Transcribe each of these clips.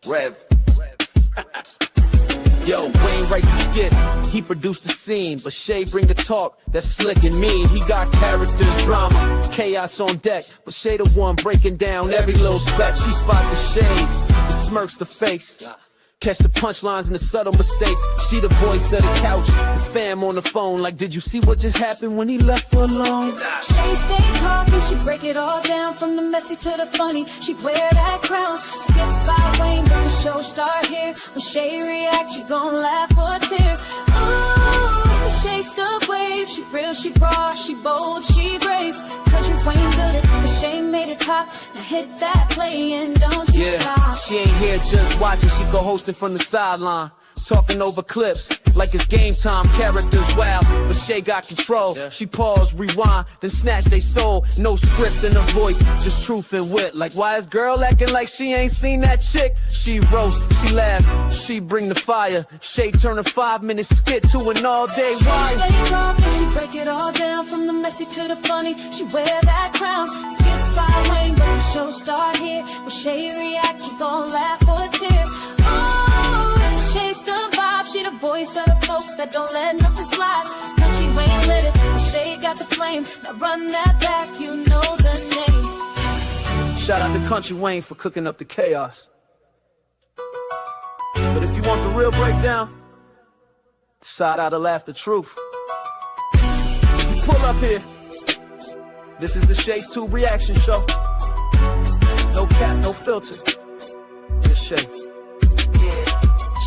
Rev. Yo, Wayne write the skits, he produced the scene, but Shay bring the talk that's slick and mean. He got characters, drama, chaos on deck, but Shay the one breaking down every little speck. She spot the shade, the smirks, the fakes, catch the punchlines and the subtle mistakes. She the voice of the couch, the fam on the phone, like, did you see what just happened when he left her alone? Shay stay talking, she break it all down, from the messy to the funny. She wear that crown, skits by Wayne, but the show start here. When Shay react, you gon' laugh or tear. Ooh, it's the Shay Stuck wave. She real, she raw, she bold, she brave. Country Wayne built it, but Shay made it pop. Now hit that play and don't you stop. She ain't here just watching, she co-hosting from the sideline, talking over clips like it's game time. Characters wild, but Shay got control. She pause, rewind, then snatch they soul. No script in her voice, just truth and wit. Like, why is girl acting like she ain't seen that chick? She roast, she laugh, she bring the fire. Shay turn a 5-minute skit to an all-day wire. She stay talking, she break it all down, from the messy to the funny. She wear that crown, skits by Wayne, but the show start here. When Shay react, you gon' laugh or tear. Oh, Shay's the vibe, she the voice of the folks that don't let nothing slide. Country Wayne lit it, but Shay got the flame. Now run that back, you know the name. Shout out to Country Wayne for cooking up the chaos. But if you want the real breakdown, side out to laugh the truth. You pull up here. This is the Shay's Tube reaction show. No cap, no filter. Just Shay.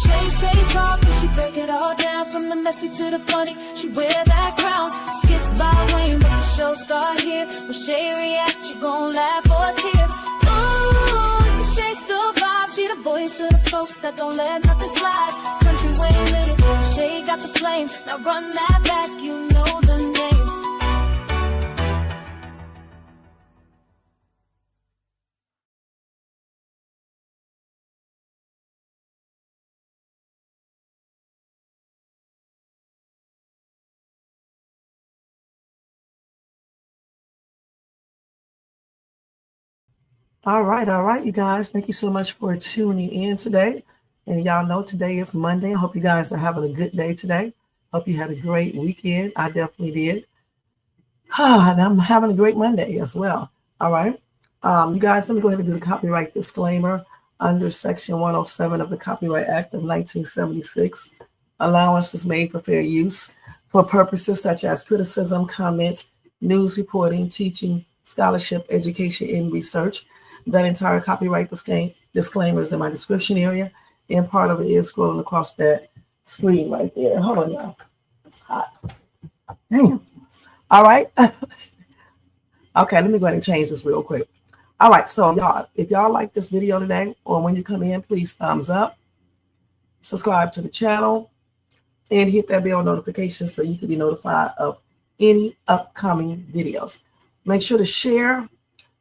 Shay stay talking, she break it all down, from the messy to the funny. She wear that crown, skits by Wayne, but the show start here. When Shay react, you gon' laugh or tear. Ooh, it's the Shay still vibe, she the voice of the folks that don't let nothing slide. Country Wayne lit it, Shay got the flame. Now run that back, you know the name. All right, you guys. Thank you so much for tuning in today. And y'all know today is Monday. I hope you guys are having a good day today. Hope you had a great weekend. I definitely did. And I'm having a great Monday as well. All right. You guys, let me go ahead and do the copyright disclaimer under Section 107 of the Copyright Act of 1976. Allowance is made for fair use for purposes such as criticism, comment, news reporting, teaching, scholarship, education, and research. That entire copyright disclaimer is in my description area, and part of it is scrolling across that screen right there. Hold on, y'all. It's hot. Damn. All right. Okay, let me go ahead and change this real quick. All right, so y'all, if y'all like this video today, or when you come in, please thumbs up, subscribe to the channel, and hit that bell notification so you can be notified of any upcoming videos. Make sure to share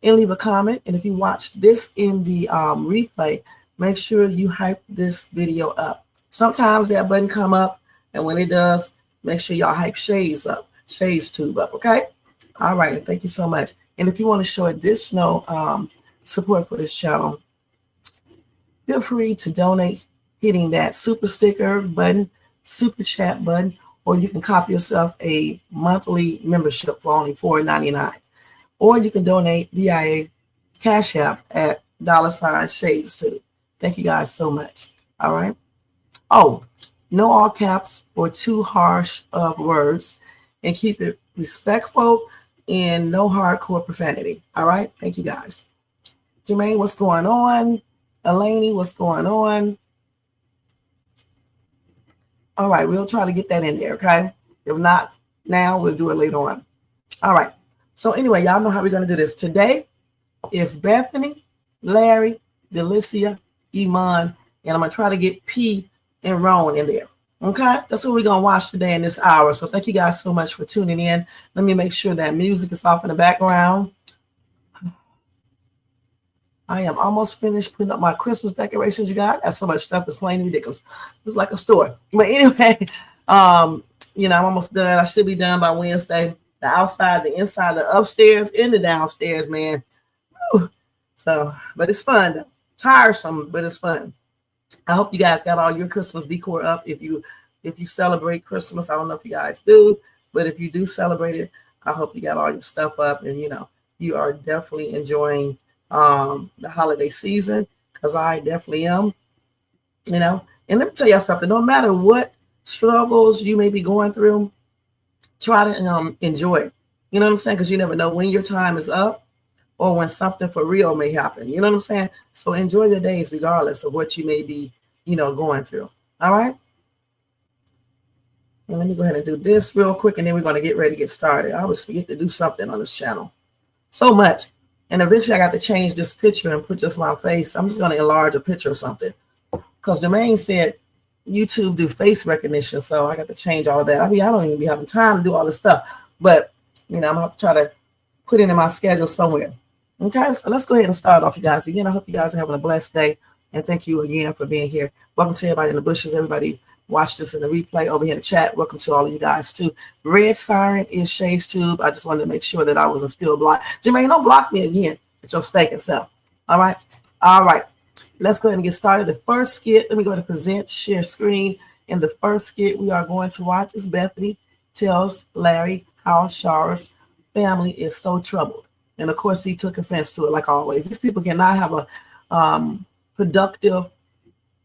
and leave a comment. And if you watch this in the replay, make sure you hype this video up. Sometimes that button come up, and when it does, make sure y'all hype Shay's up, Shay's Tube up, okay? All right, thank you so much. And if you want to show additional support for this channel, feel free to donate hitting that super sticker button, super chat button, or you can copy yourself a monthly membership for only $4.99. Or you can donate via Cash App at $Shades Tube. Thank you guys so much. All right. Oh, no all caps or too harsh of words, and keep it respectful and no hardcore profanity. All right. Thank you guys. Jermaine, what's going on? Elaney, what's going on? All right. We'll try to get that in there. Okay. If not now, we'll do it later on. All right. So anyway, y'all know how we're going to do this. Today is Bethany, Larry, Delicia, Iman, and I'm going to try to get P and Rone in there. Okay? That's what we're going to watch today in this hour. So thank you guys so much for tuning in. Let me make sure that music is off in the background. I am almost finished putting up my Christmas decorations, you guys. That's so much stuff. It's plain ridiculous. It's like a store. But anyway, you know, I'm almost done. I should be done by Wednesday. The outside, the inside, the upstairs, and the downstairs, man. Whew. So, but it's fun though. Tiresome, but it's fun. I hope you guys got all your Christmas decor up. If you celebrate Christmas, I don't know if you guys do, but if you do celebrate it, I hope you got all your stuff up, and you are definitely enjoying the holiday season, because I definitely am. And let me tell y'all something. No matter what struggles you may be going through, try to enjoy it. You know what I'm saying? Because you never know when your time is up or when something for real may happen. You know what I'm saying? So enjoy your days regardless of what you may be, going through. All right? Well, let me go ahead and do this real quick, and then we're going to get ready to get started. I always forget to do something on this channel. So much. And eventually I got to change this picture and put just my face. I'm just going to enlarge a picture or something. Because Jermaine said YouTube do face recognition, so I got to change all of that. I don't even be having time to do all this stuff. But, I'm going to have to try to put it in my schedule somewhere. Okay, so let's go ahead and start off, you guys. Again, I hope you guys are having a blessed day. And thank you again for being here. Welcome to everybody in the bushes. Everybody watch this in the replay over here in the chat. Welcome to all of you guys, too. Red Siren is Shay's Tube. I just wanted to make sure that I wasn't still blocked. Jermaine, don't block me again with your stinking self. All right? All right. Let's go ahead and get started. The first skit, let me go ahead and present, share screen. And the first skit we are going to watch is Bethany tells Larry how Sharra's family is so troubled. And of course, he took offense to it, like always. These people cannot have a productive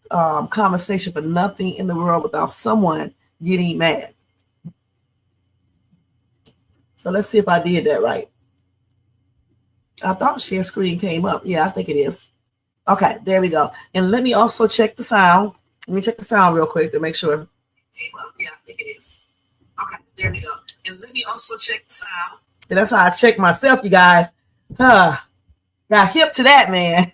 conversation for nothing in the world without someone getting mad. So let's see if I did that right. I thought share screen came up. Yeah, I think it is. Okay, there we go. And let me also check the sound. Let me check the sound real quick to make sure. Yeah, I think it is. Okay, there we go. And let me also check the sound. And that's how I check myself, you guys. Got hip to that, man.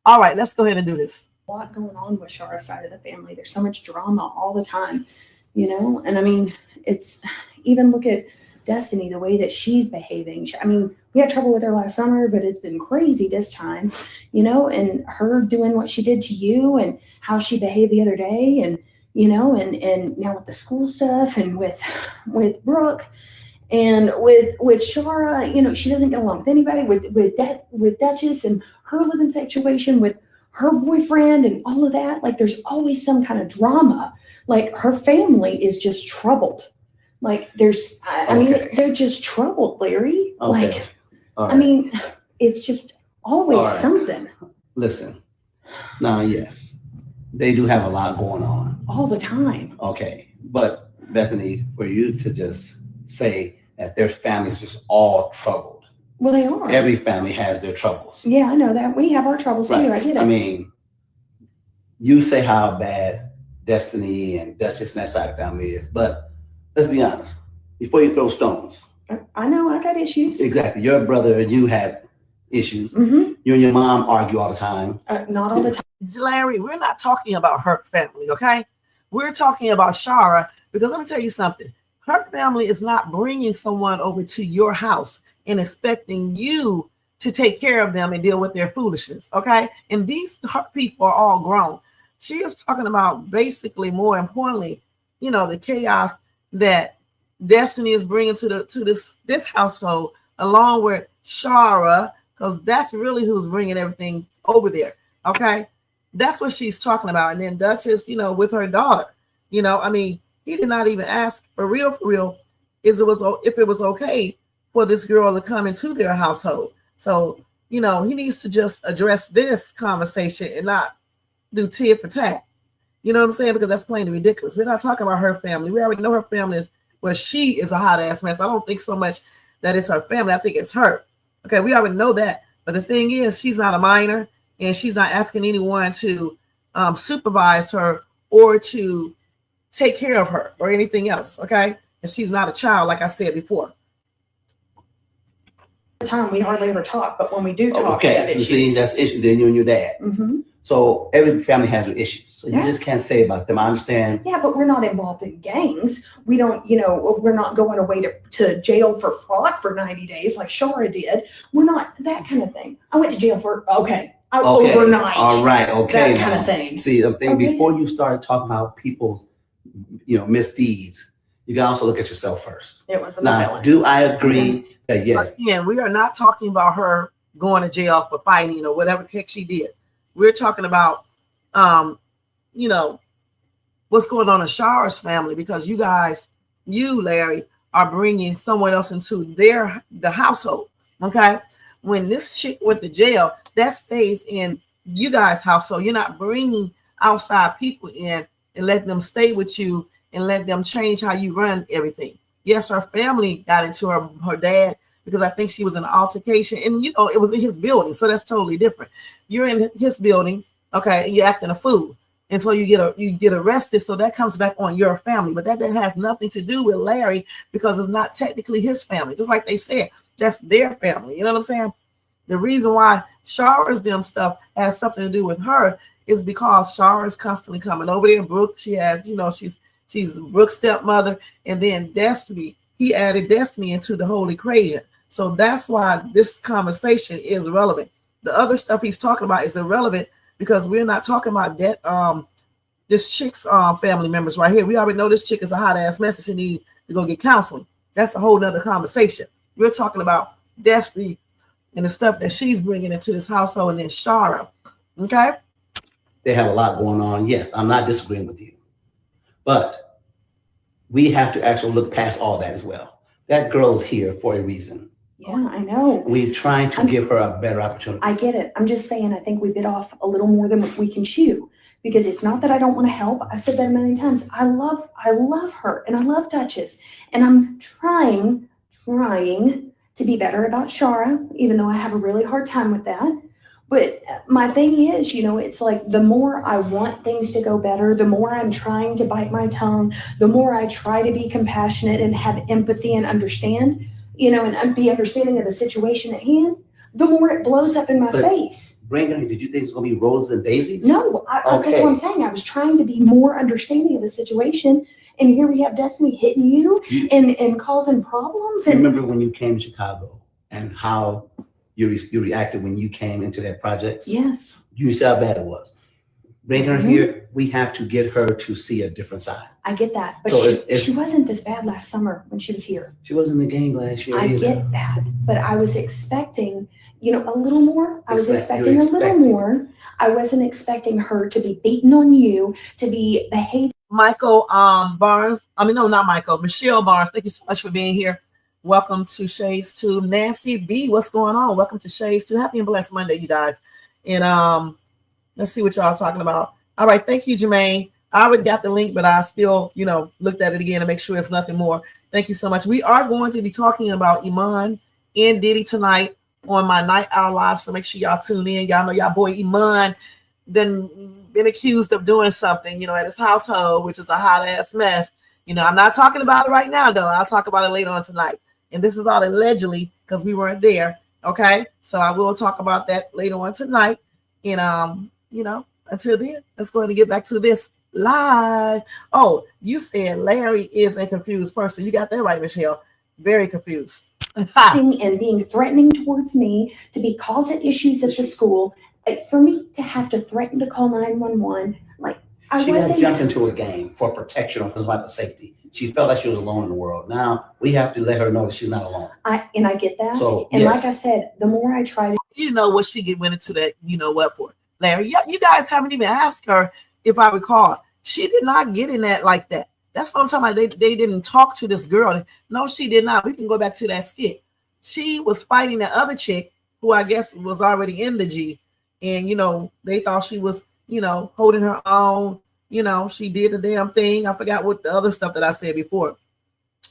All right, let's go ahead and do this. A lot going on with Sharra's side of the family. There's so much drama all the time, and I mean, it's even look at Destiny, the way that she's behaving. I mean, we had trouble with her last summer, but it's been crazy this time, and her doing what she did to you and how she behaved the other day, and and now with the school stuff and with Brooke and with Sharra, she doesn't get along with anybody, with Duchess and her living situation with her boyfriend and all of that. Like, there's always some kind of drama. Like, her family is just troubled. Like, I mean, they're just troubled, Larry. Okay. Like, right. I mean, it's just always something. Listen, now, yes, they do have a lot going on. All the time. Okay. But, Bethany, for you to just say that their family is just all troubled. Well, they are. Every family has their troubles. Yeah, I know that. We have our troubles too. I get it. I mean, you say how bad Destiny and Duchess and that side of the family is, but let's be honest. Before you throw stones. I know, I got issues. Exactly. Your brother and you had issues. Mm-hmm. You and your mom argue all the time. Not all the time. Larry, we're not talking about her family, okay? We're talking about Sharra, because let me tell you something. Her family is not bringing someone over to your house and expecting you to take care of them and deal with their foolishness, okay? And these people are all grown. She is talking about, basically, more importantly, the chaos that Destiny is bringing to this household, along with Sharra, because that's really who's bringing everything over there, okay? That's what she's talking about. And then Duchess, with her daughter, I mean, he did not even ask for real, if it was okay for this girl to come into their household. So, he needs to just address this conversation and not do tit for tat. You know what I'm saying? Because that's plain ridiculous. We're not talking about her family. We already know her family is, well, she is a hot ass mess. I don't think so much that it's her family. I think it's her. Okay, we already know that. But the thing is, she's not a minor, and she's not asking anyone to supervise her or to take care of her or anything else, okay? And she's not a child, like I said before. The time we hardly ever talk, but when we do talk, okay, so see, that's the issue. Then you and your dad. Mm-hmm. So every family has their issues. So you just can't say about them. I understand. Yeah, but we're not involved in gangs. We don't, we're not going away to jail for fraud for 90 days like Sharra did. We're not that kind of thing. I went to jail for overnight. All right, okay. That kind of thing. See, the thing before you start talking about people's, misdeeds, you can also look at yourself first. It was now, do I agree that yes? Again, we are not talking about her going to jail for fighting or whatever the heck she did. We're talking about you know, what's going on in Sharra's family, because you, Larry, are bringing someone else into the household. Okay. When this chick went to jail, that stays in you guys' household. You're not bringing outside people in and letting them stay with you and let them change how you run everything. Yes, her family got into her dad because I think she was in an altercation, and it was in his building, so that's totally different. You're in his building, okay, and you're acting a fool, and so you get arrested. So that comes back on your family, but that has nothing to do with Larry because it's not technically his family. Just like they said, that's their family. You know what I'm saying? The reason why Sharra's them stuff has something to do with her is because Sharra is constantly coming over there. Brooke, she has, she's Brooke's stepmother, and then Destiny. He added Destiny into the whole equation. So that's why this conversation is relevant. The other stuff he's talking about is irrelevant because we're not talking about that. This chick's family members right here. We already know this chick is a hot ass mess and she needs to go get counseling. That's a whole nother conversation. We're talking about Destiny and the stuff that she's bringing into this household, and then Sharra. Okay. They have a lot going on. Yes, I'm not disagreeing with you, but we have to actually look past all that as well. That girl is here for a reason. Yeah, I know. We're trying to give her a better opportunity. I get it. I'm just saying, I think we bit off a little more than we can chew, because it's not that I don't want to help. I've said that a million times. I love her and I love Duchess, and I'm trying to be better about Sharra, even though I have a really hard time with that. But my thing is, it's like the more I want things to go better, the more I'm trying to bite my tongue, the more I try to be compassionate and have empathy and understand, and be understanding of the situation at hand, the more it blows up in my face. Brandon, did you think it's going to be roses and daisies? No, Okay. That's what I'm saying. I was trying to be more understanding of the situation. And here we have Destiny hitting you and causing problems. I remember when you came to Chicago and how you reacted when you came into that project? Yes. You saw how bad it was. Bring her here. We have to get her to see a different side. I get that. But So she wasn't this bad last summer when she was here. She wasn't in the game last year I either. get that. But I was expecting, a little more. I was expecting a little more. I wasn't expecting her to be beating on you, to be behaving. Michael Barnes. No, not Michael. Michelle Barnes. Thank you so much for being here. Welcome to Shades 2. Nancy B, what's going on? Welcome to Shades 2. Happy and blessed Monday, you guys. And let's see what y'all are talking about. All right, thank you, Jermaine. I already got the link, but I still, looked at it again to make sure it's nothing more. Thank you so much. We are going to be talking about Iman and Diddy tonight on my Night Owl Live, so make sure y'all tune in. Y'all know y'all boy Iman been accused of doing something, at his household, which is a hot ass mess. I'm not talking about it right now, though. I'll talk about it later on tonight. And this is all allegedly because we weren't there. Okay. So I will talk about that later on tonight. And, until then, let's go ahead and get back to this live. Oh, you said Larry is a confused person. You got that right, Michelle. Very confused. And being threatening towards me, to be causing issues at the school. For me to have to threaten to call 911, She had jumped into a game for protection of his safety. She felt like she was alone in the world. Now we have to let her know that she's not alone. I get that. So, and yes. Like I said, the more I try to, what she went into that, what for, Larry? You guys haven't even asked her, if I recall. She did not get in that like that. That's what I'm talking about. They didn't talk to this girl. No, she did not. We can go back to that skit. She was fighting the other chick who I guess was already in the G. And, they thought she was, holding her own. She did the damn thing. I forgot what the other stuff that I said before.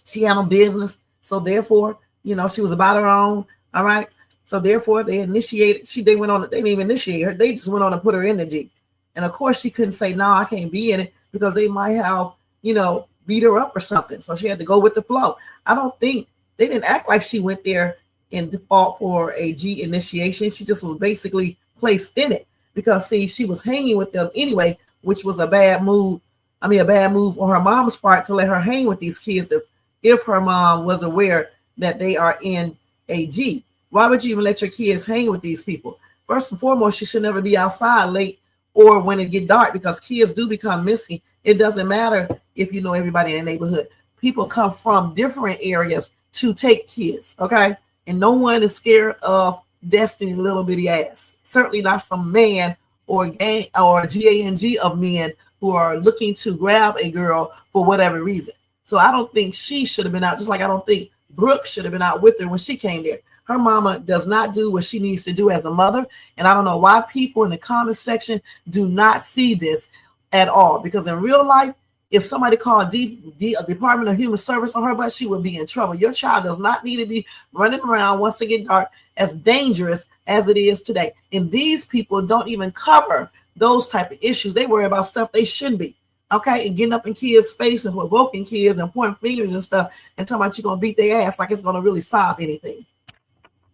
She had no business. So therefore, she was about her own. All right. So therefore they initiated. They didn't even initiate her. They just went on and put her in the G. And of course she couldn't say, no, I can't be in it because they might have, beat her up or something. So she had to go with the flow. I don't think they didn't act like she went there in default for a G initiation. She just was basically placed in it because she was hanging with them anyway, which was a bad move on her mom's part to let her hang with these kids if her mom was aware that they are in a G. Why would you even let your kids hang with these people? First and foremost, you should never be outside late or when it get dark because kids do become missing. It doesn't matter if you know everybody in the neighborhood. People come from different areas to take kids, okay? And no one is scared of Destiny little bitty ass. Certainly not some man or gang of men who are looking to grab a girl for whatever reason. So I don't think she should have been out, just like I don't think Brooke should have been out with her when she came there. Her mama does not do what she needs to do as a mother. And I don't know why people in the comment section do not see this at all. Because in real life, if somebody called Department of Human Service on her butt, she would be in trouble. Your child does not need to be running around once it gets dark, as dangerous as it is today. And these people don't even cover those type of issues. They worry about stuff they shouldn't be. Okay, and getting up in kids' faces and provoking kids and pointing fingers and stuff and talking about you're going to beat their ass like it's going to really solve anything.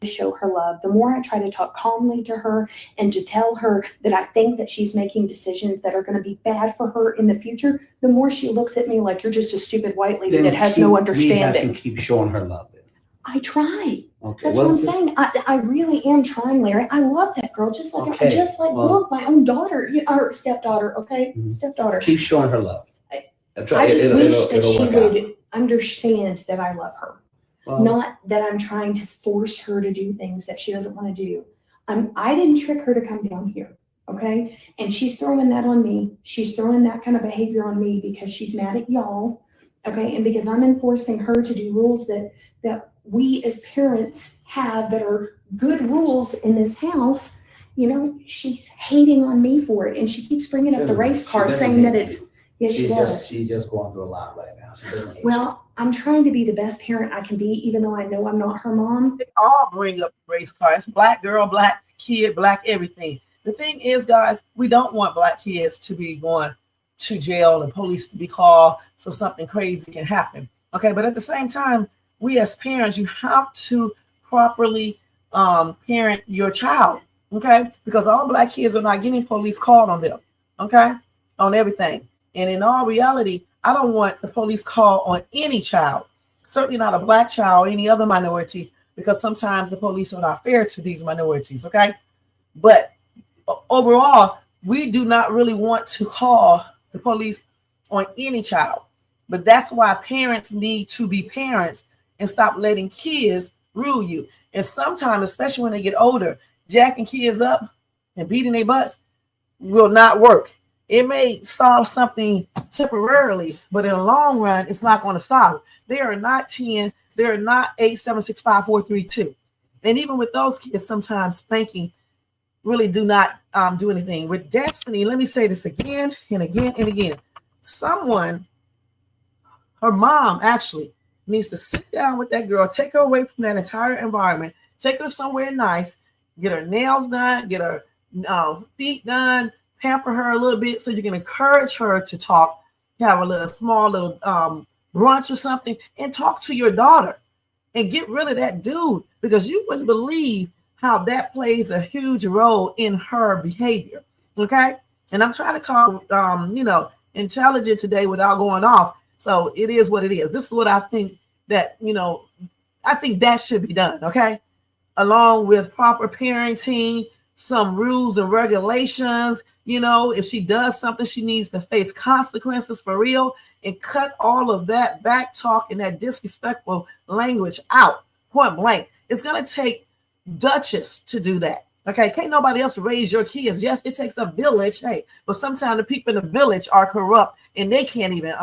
To show her love, the more I try to talk calmly to her and to tell her that I think that she's making decisions that are going to be bad for her in the future, the more she looks at me like you're just a stupid white lady that has no understanding. We have to keep showing her love. Then. I try. Okay. That's what I'm saying. I really am trying, Larry. I love that girl, just like Brooke, my own daughter, or stepdaughter. Okay, stepdaughter. Keep showing her love. I just wish that she would understand that I love her. Well, not that I'm trying to force her to do things that she doesn't want to do. I didn't trick her to come down here, okay? And she's throwing that on me. She's throwing that kind of behavior on me because she's mad at y'all, okay? And because I'm enforcing her to do rules that we as parents have that are good rules in this house, you know, she's hating on me for it. And she keeps bringing up the race card saying that it's, yes, she does. She's just going through a lot right now. She doesn't hate you. I'm trying to be the best parent I can be, even though I know I'm not her mom. They all bring up race cards. Black girl, black kid, black everything. The thing is, guys, we don't want black kids to be going to jail and police to be called so something crazy can happen. Okay, but at the same time, we as parents, you have to properly parent your child. Okay, because all black kids are not getting police called on them. Okay, on everything. And in all reality, I don't want the police call on any child, certainly not a black child or any other minority, because sometimes the police are not fair to these minorities, okay? But overall, we do not really want to call the police on any child. But that's why parents need to be parents and stop letting kids rule you. And sometimes, especially when they get older, jacking kids up and beating their butts will not work. It may solve something temporarily, but in the long run, it's not going to solve it. They are not 10. They're not 8, 7, 6, 5, 4, 3, 2. And even with those kids, sometimes spanking really do not do anything. With Destiny, let me say this again and again and again. Someone, her mom actually, needs to sit down with that girl, take her away from that entire environment, take her somewhere nice, get her nails done, get her feet done, pamper her a little bit so you can encourage her to talk, have a small little brunch or something, and talk to your daughter and get rid of that dude, because you wouldn't believe how that plays a huge role in her behavior. Okay. And I'm trying to talk, intelligent today without going off. So it is what it is. This is what I think that, I think that should be done. Okay. Along with proper parenting, some rules and regulations. If she does something, she needs to face consequences for real, and cut all of that back talk and that disrespectful language out, point blank. It's going to take Duchess to do that. Okay. Can't nobody else raise your kids. Yes, it takes a village. Hey, but sometimes the people in the village are corrupt and they can't even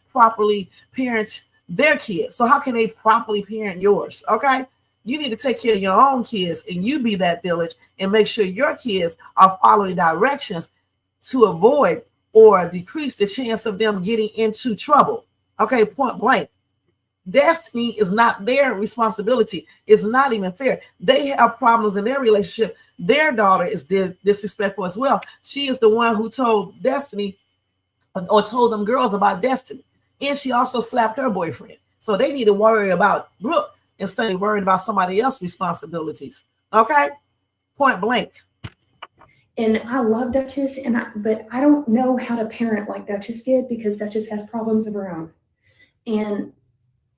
properly parent their kids. So how can they properly parent yours? Okay. You need to take care of your own kids, and you be that village and make sure your kids are following directions to avoid or decrease the chance of them getting into trouble. Okay, point blank. Destiny is not their responsibility. It's not even fair. They have problems in their relationship. Their daughter is disrespectful as well. She is the one who told Destiny or told them girls about Destiny. And she also slapped her boyfriend. So they need to worry about Brooke instead of worrying about somebody else's responsibilities. Okay? Point blank. And I love Duchess, but I don't know how to parent like Duchess did, because Duchess has problems of her own. And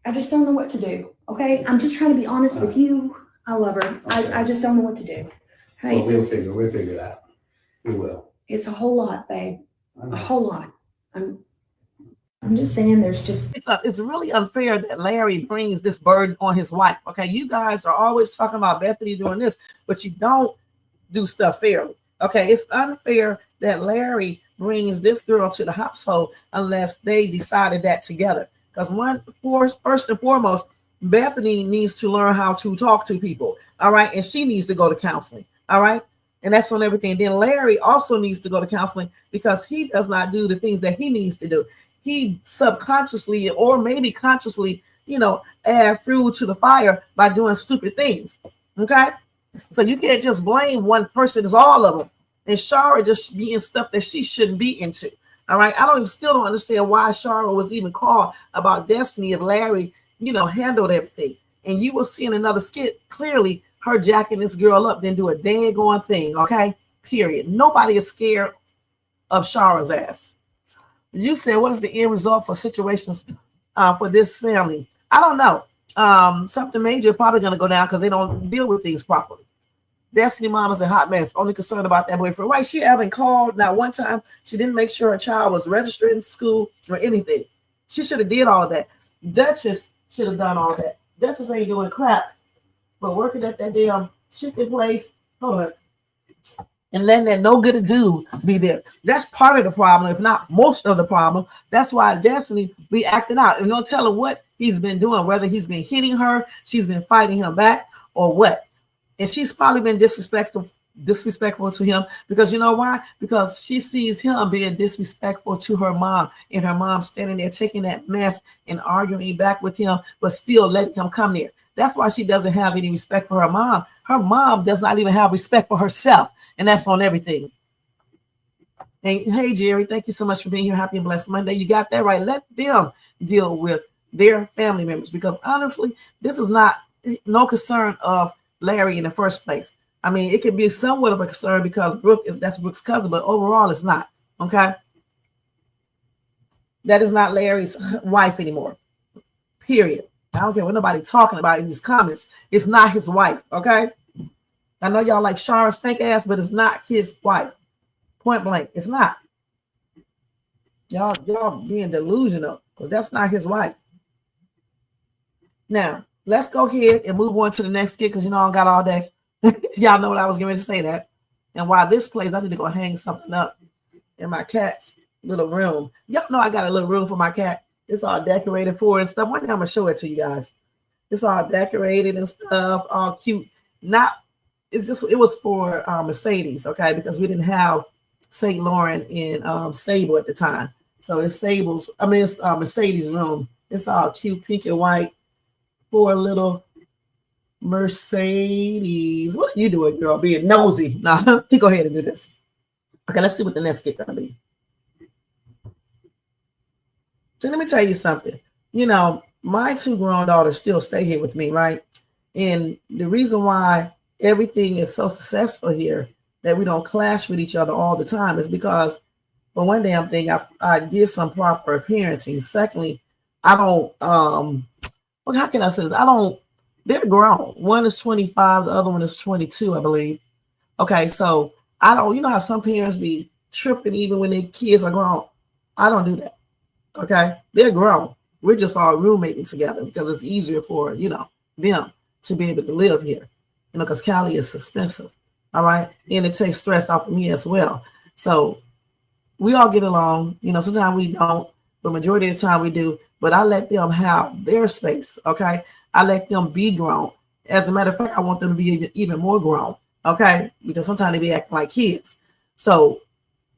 I just don't know what to do. Okay? I'm just trying to be honest with you. I love her. Okay. I just don't know what to do. Hey, well, we'll figure it out. We will. It's a whole lot, babe. A whole lot. I'm just saying it's really unfair that Larry brings this burden on his wife. Okay, you guys are always talking about Bethany doing this, but you don't do stuff fairly. Okay, it's unfair that Larry brings this girl to the household unless they decided that together. Because first and foremost, Bethany needs to learn how to talk to people. All right, and she needs to go to counseling. All right, and that's on everything. Then Larry also needs to go to counseling because he does not do the things that he needs to do. He subconsciously or maybe consciously, add fuel to the fire by doing stupid things. Okay, so you can't just blame one person. It's all of them. And Sharra just be in stuff that she shouldn't be into. All right, still don't understand why Sharra was even called about Destiny if Larry, handled everything. And you will see in another skit clearly her jacking this girl up, then do a daggone thing. Okay, period. Nobody is scared of Sharra's ass. You said, what is the end result for situations for this family? I don't know. Something major probably going to go down because they don't deal with things properly. Destiny mom is a hot mess, only concerned about that boyfriend. Right? She haven't called not one time. She didn't make sure her child was registered in school or anything. She should have did all of that. Duchess should have done all that. Duchess ain't doing crap, but working at that damn chicken place. Hold on. And letting that no good dude be there. That's part of the problem, if not most of the problem. That's why Destiny be acting out. And don't tell her what he's been doing, whether he's been hitting her, she's been fighting him back, or what. And she's probably been disrespectful to him because you know why? Because she sees him being disrespectful to her mom, and her mom standing there taking that mess and arguing back with him, but still letting him come there. That's why she doesn't have any respect for her mom. Her mom does not even have respect for herself, and that's on everything. And hey, Jerry, thank you so much for being here. Happy and blessed Monday. You got that right. Let them deal with their family members because honestly, this is no concern of Larry in the first place. I mean, it can be somewhat of a concern because that's Brooke's cousin, but overall it's not. Okay. That is not Larry's wife anymore. Period. I don't care what nobody talking about in these comments. It's not his wife. Okay. I know y'all like Sharra's stank ass, but it's not his wife. Point blank. It's not. Y'all being delusional because that's not his wife. Now, let's go ahead and move on to the next skit because I don't got all day. Y'all know what I was going to say that. And while this plays, I need to go hang something up in my cat's little room. Y'all know I got a little room for my cat. It's all decorated for and stuff. One day I'm going to show it to you guys. It's all decorated and stuff, all cute. It was for Mercedes, okay? Because we didn't have St. Laurent in Sable at the time. So it's it's Mercedes' room. It's all cute, pink and white. For a little Mercedes. What are you doing, girl? Being nosy. Nah, you go ahead and do this. Okay, let's see what the next skit gonna be. So let me tell you something. My two grown daughters still stay here with me, right? And the reason why everything is so successful here that we don't clash with each other all the time is because, for one damn thing, I did some proper parenting. Secondly, I don't how can I say this? They're grown. One is 25, the other one is 22, I believe. Okay, so I don't, how some parents be tripping even when their kids are grown. I don't do that. Okay, they're grown. We're just all roommating together because it's easier for, them to be able to live here, because Cali is expensive. All right, and it takes stress off of me as well. So we all get along, sometimes we don't, but majority of the time we do. But I let them have their space, okay? I let them be grown. As a matter of fact, I want them to be even more grown, okay? Because sometimes they be acting like kids. So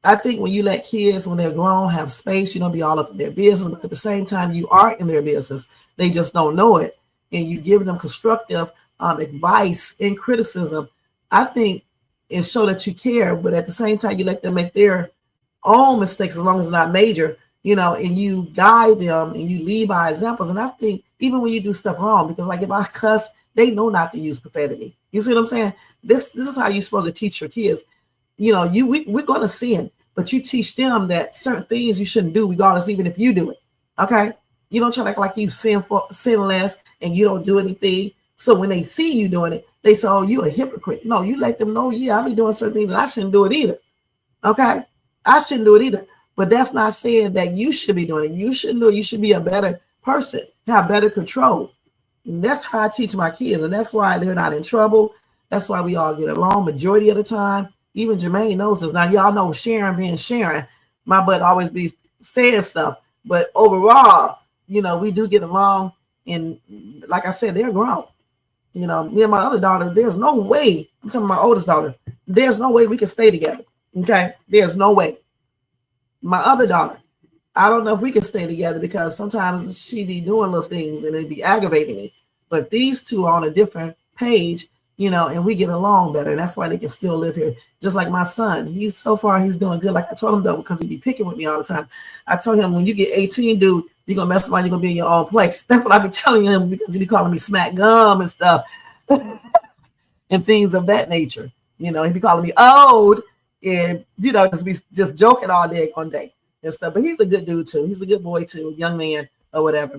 I think when you let kids, when they're grown, have space, you don't be all up in their business. But at the same time, you are in their business. They just don't know it. And you give them constructive advice and criticism. I think it show that you care, but at the same time, you let them make their own mistakes as long as it's not major. And you guide them and you lead by examples. And I think even when you do stuff wrong, because like if I cuss, they know not to use profanity. You see what I'm saying? This is how you're supposed to teach your kids. We're going to sin, but you teach them that certain things you shouldn't do, regardless, even if you do it. Okay? You don't try to act like you sin less and you don't do anything. So when they see you doing it, they say, oh, you're a hypocrite. No, you let them know, yeah, I be doing certain things and I shouldn't do it either. Okay? I shouldn't do it either. But that's not saying that you should be doing it. You shouldn't do it. You should be a better person, have better control. And that's how I teach my kids. And that's why they're not in trouble. That's why we all get along majority of the time. Even Jermaine knows this. Now, y'all know Sharon being Sharon. My butt always be saying stuff. But overall, you know, we do get along. And like I said, they're grown. You know, me and my other daughter, there's no way, I'm talking about my oldest daughter, there's no way we can stay together. Okay? There's no way. My other daughter, I don't know if we can stay together because sometimes she be doing little things and it'd be aggravating me. But these two are on a different page, you know, and we get along better. And that's why they can still live here. Just like my son, he's doing good. Like I told him though, because he be picking with me all the time. I told him when you get 18, dude, you're gonna mess around, you're gonna be in your own place. That's what I be telling him because he be calling me smack gum and stuff and things of that nature. You know, he be calling me old and, you know, just joking all day one day and stuff. But he's a good dude too. He's a good boy too, young man or whatever.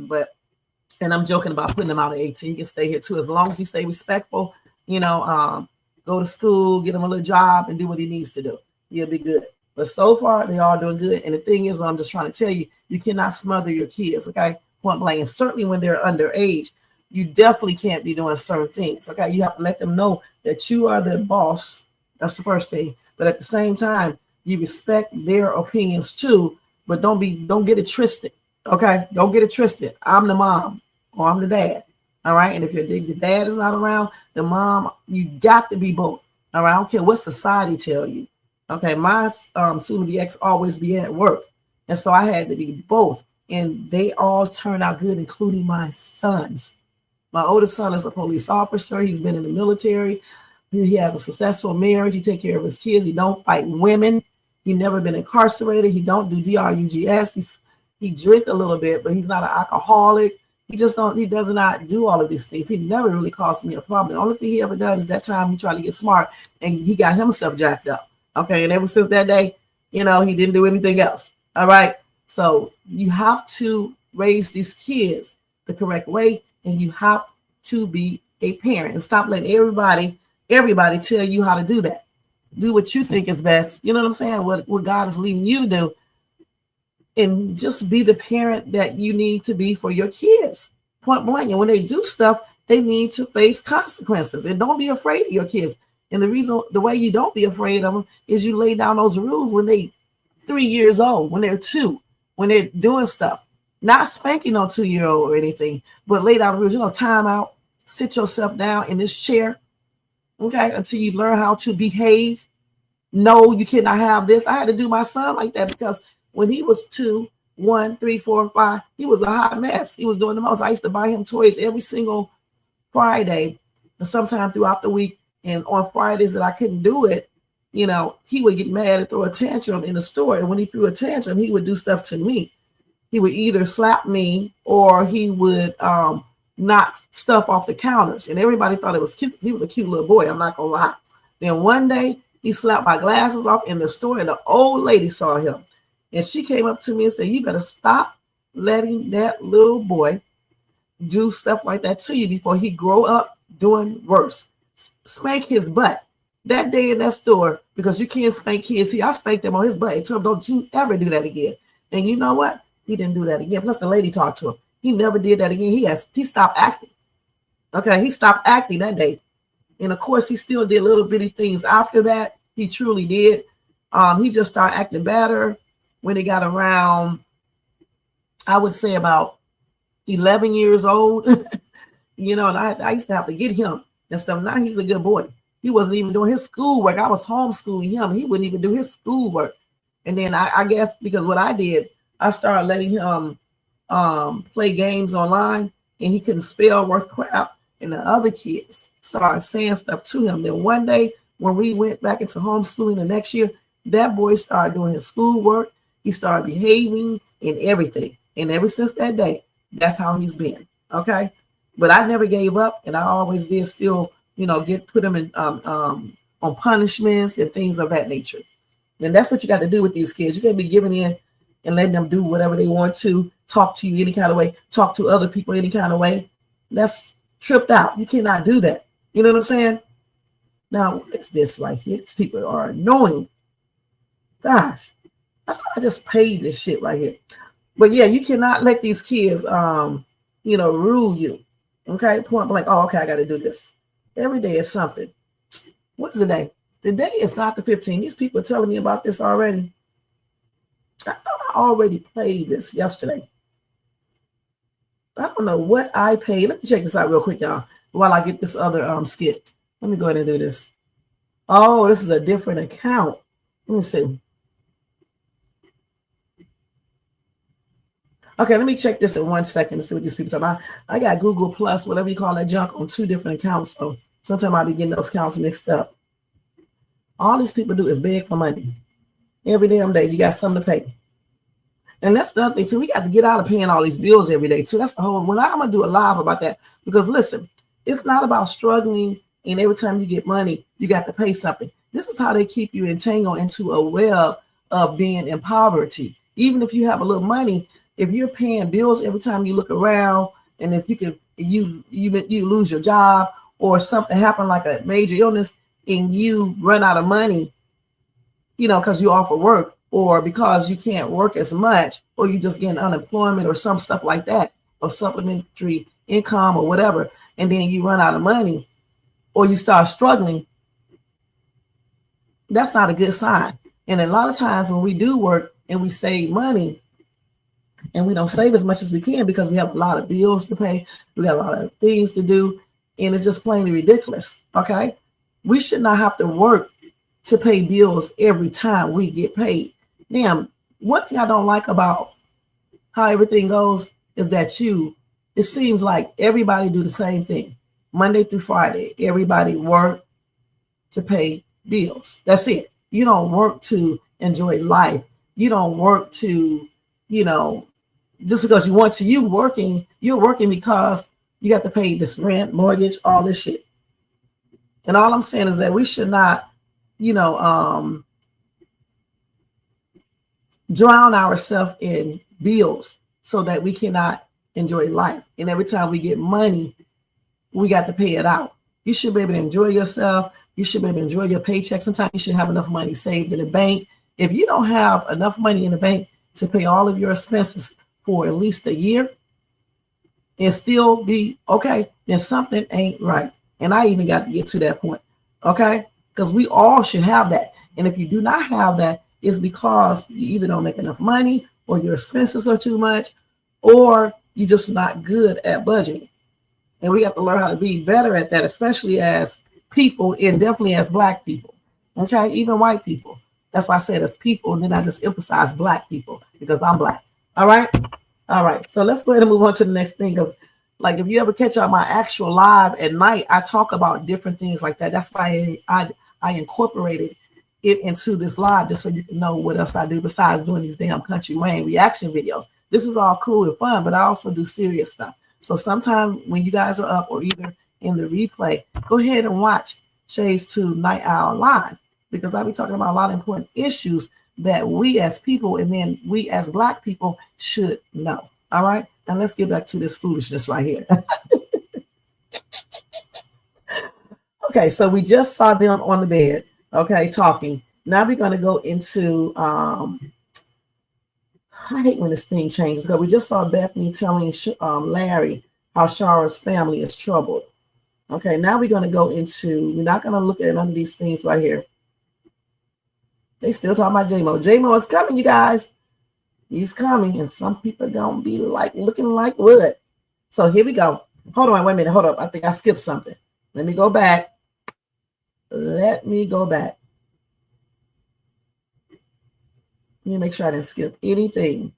And I'm joking about putting him out at 18. He can stay here too, as long as he stay respectful, you know, go to school, get him a little job and do what he needs to do. He'll be good. But so far, they all doing good. And the thing is, what I'm just trying to tell you, you cannot smother your kids, okay? Point blank. And certainly when they're underage, you definitely can't be doing certain things, okay? You have to let them know that you are their boss. That's the first thing. But at the same time, you respect their opinions too, but don't get it twisted, okay? Don't get it twisted. I'm the mom or I'm the dad, all right? And if your dad is not around, the mom, you got to be both, all right? I don't care what society tell you. Okay, my soon-to-be ex always be at work. And so I had to be both. And they all turned out good, including my sons. My oldest son is a police officer. He's been in the military. He has a successful marriage. He takes care of his kids. He don't fight women. He never been incarcerated. He don't do drugs. He drink a little bit, but he's not an alcoholic. He does not do all of these things. He never really caused me a problem. The only thing he ever done is that time he tried to get smart and he got himself jacked up. Okay, and ever since that day, you know, he didn't do anything else. All right. So you have to raise these kids the correct way, and you have to be a parent and stop letting everybody tell you how to do that. Do what you think is best. You know what I'm saying? What God is leading you to do. And just be the parent that you need to be for your kids. Point blank. And when they do stuff, they need to face consequences. And don't be afraid of your kids. And the way you don't be afraid of them is you lay down those rules when they 3 years old, when they're 2, when they're doing stuff, not spanking on 2-year-old or anything, but lay down rules, you know, time out, sit yourself down in this chair, okay, until you learn how to behave. No, you cannot have this. I had to do my son like that because when he was 2, 1, 3, 4, 5, he was a hot mess. He was doing the most. I used to buy him toys every single Friday and sometime throughout the week. And on Fridays that I couldn't do it, you know, he would get mad and throw a tantrum in the store. And when he threw a tantrum, he would do stuff to me. He would either slap me or he would knock stuff off the counters. And everybody thought it was cute because he was a cute little boy. I'm not going to lie. Then one day he slapped my glasses off in the store and the old lady saw him. And she came up to me and said, you better stop letting that little boy do stuff like that to you before he grow up doing worse. Spank his butt. That day in that store, because you can't spank kids. See, I spanked him on his butt and told him, don't you ever do that again. And you know what? He didn't do that again. Plus the lady talked to him. He never did that again. He stopped acting. Okay, he stopped acting that day. And of course, he still did little bitty things after that. He truly did. He just started acting better when he got around, I would say about 11 years old. You know, and I used to have to get him and stuff. Now he's a good boy. He wasn't even doing his schoolwork. I was homeschooling him. He wouldn't even do his schoolwork. And then I guess because what I did, I started letting him play games online, and he couldn't spell worth crap. And the other kids started saying stuff to him. Then one day when we went back into homeschooling the next year, that boy started doing his schoolwork. He started behaving and everything. And ever since that day, that's how he's been. Okay. But I never gave up, and I always did still, you know, put him in on punishments and things of that nature. And that's what you got to do with these kids. You can't be giving in and letting them do whatever they want to, talk to you any kind of way, talk to other people any kind of way. That's tripped out. You cannot do that. You know what I'm saying? Now, it's this right here. These people are annoying. Gosh, I just paid this shit right here. But yeah, you cannot let these kids, you know, rule you. Okay, point blank. Oh, okay, I got to do this. Every day is something. What's the day? The day is not the 15th. These people are telling me about this already. I thought I already played this yesterday. I don't know what I paid. Let me check this out real quick, y'all, while I get this other skit. Let me go ahead and do this. Oh, this is a different account. Let me see. Okay, let me check this in 1 second to see what these people talking about. I got Google Plus, whatever you call that junk, on 2 different accounts. So sometimes I'll be getting those accounts mixed up. All these people do is beg for money. Every damn day, you got something to pay. And that's the other thing, too. We got to get out of paying all these bills every day, too. That's the whole, when I'm going to do a live about that. Because, listen, it's not about struggling and every time you get money, you got to pay something. This is how they keep you entangled into a web of being in poverty. Even if you have a little money, if you're paying bills every time you look around, and if you lose your job or something happen like a major illness and you run out of money, you know, because you offer work, or because you can't work as much, or you just get unemployment or some stuff like that, or supplementary income or whatever, and then you run out of money or you start struggling, that's not a good sign. And a lot of times when we do work and we save money and we don't save as much as we can because we have a lot of bills to pay, we got a lot of things to do, and it's just plainly ridiculous, okay? We should not have to work to pay bills every time we get paid. Damn, one thing I don't like about how everything goes is that it seems like everybody do the same thing. Monday through Friday, everybody work to pay bills. That's it. You don't work to enjoy life. You don't work to, you know, just because you want to. You're working because you got to pay this rent, mortgage, all this shit. And all I'm saying is that we should not, you know, drown ourselves in bills so that we cannot enjoy life. And every time we get money, we got to pay it out. You should be able to enjoy yourself. You should be able to enjoy your paycheck. Sometimes you should have enough money saved in the bank. If you don't have enough money in the bank to pay all of your expenses for at least a year and still be okay, then something ain't right. And I even got to get to that point, okay? Because we all should have that. And if you do not have that, it's because you either don't make enough money, or your expenses are too much, or you're just not good at budgeting. And we have to learn how to be better at that, especially as people and definitely as Black people, okay? Even white people. That's why I said as people, and then I just emphasize Black people because I'm Black, all right? All right, so let's go ahead and move on to the next thing, because like if you ever catch out my actual live at night, I talk about different things like that. That's why I incorporated it into this live, just so you can know what else I do besides doing these damn Country Wayne reaction videos. This is all cool and fun, but I also do serious stuff. So sometime when you guys are up or either in the replay, go ahead and watch Shades 2 Night Owl Live, because I'll be talking about a lot of important issues that we as people and then we as Black people should know. All right, now let's get back to this foolishness right here. Okay, so we just saw them on the bed, okay, talking. Now we're going to go into, I hate when this thing changes, because we just saw Bethany telling Larry how Sharra's family is troubled. Okay, now we're going to go into, we're not going to look at none of these things right here. They still talking about J-Mo. J-Mo is coming, you guys. He's coming, and some people are going to be like looking like wood. So here we go. Hold on, wait a minute. Hold up. I think I skipped something. Let me go back. Let me go back. Let me make sure I didn't skip anything.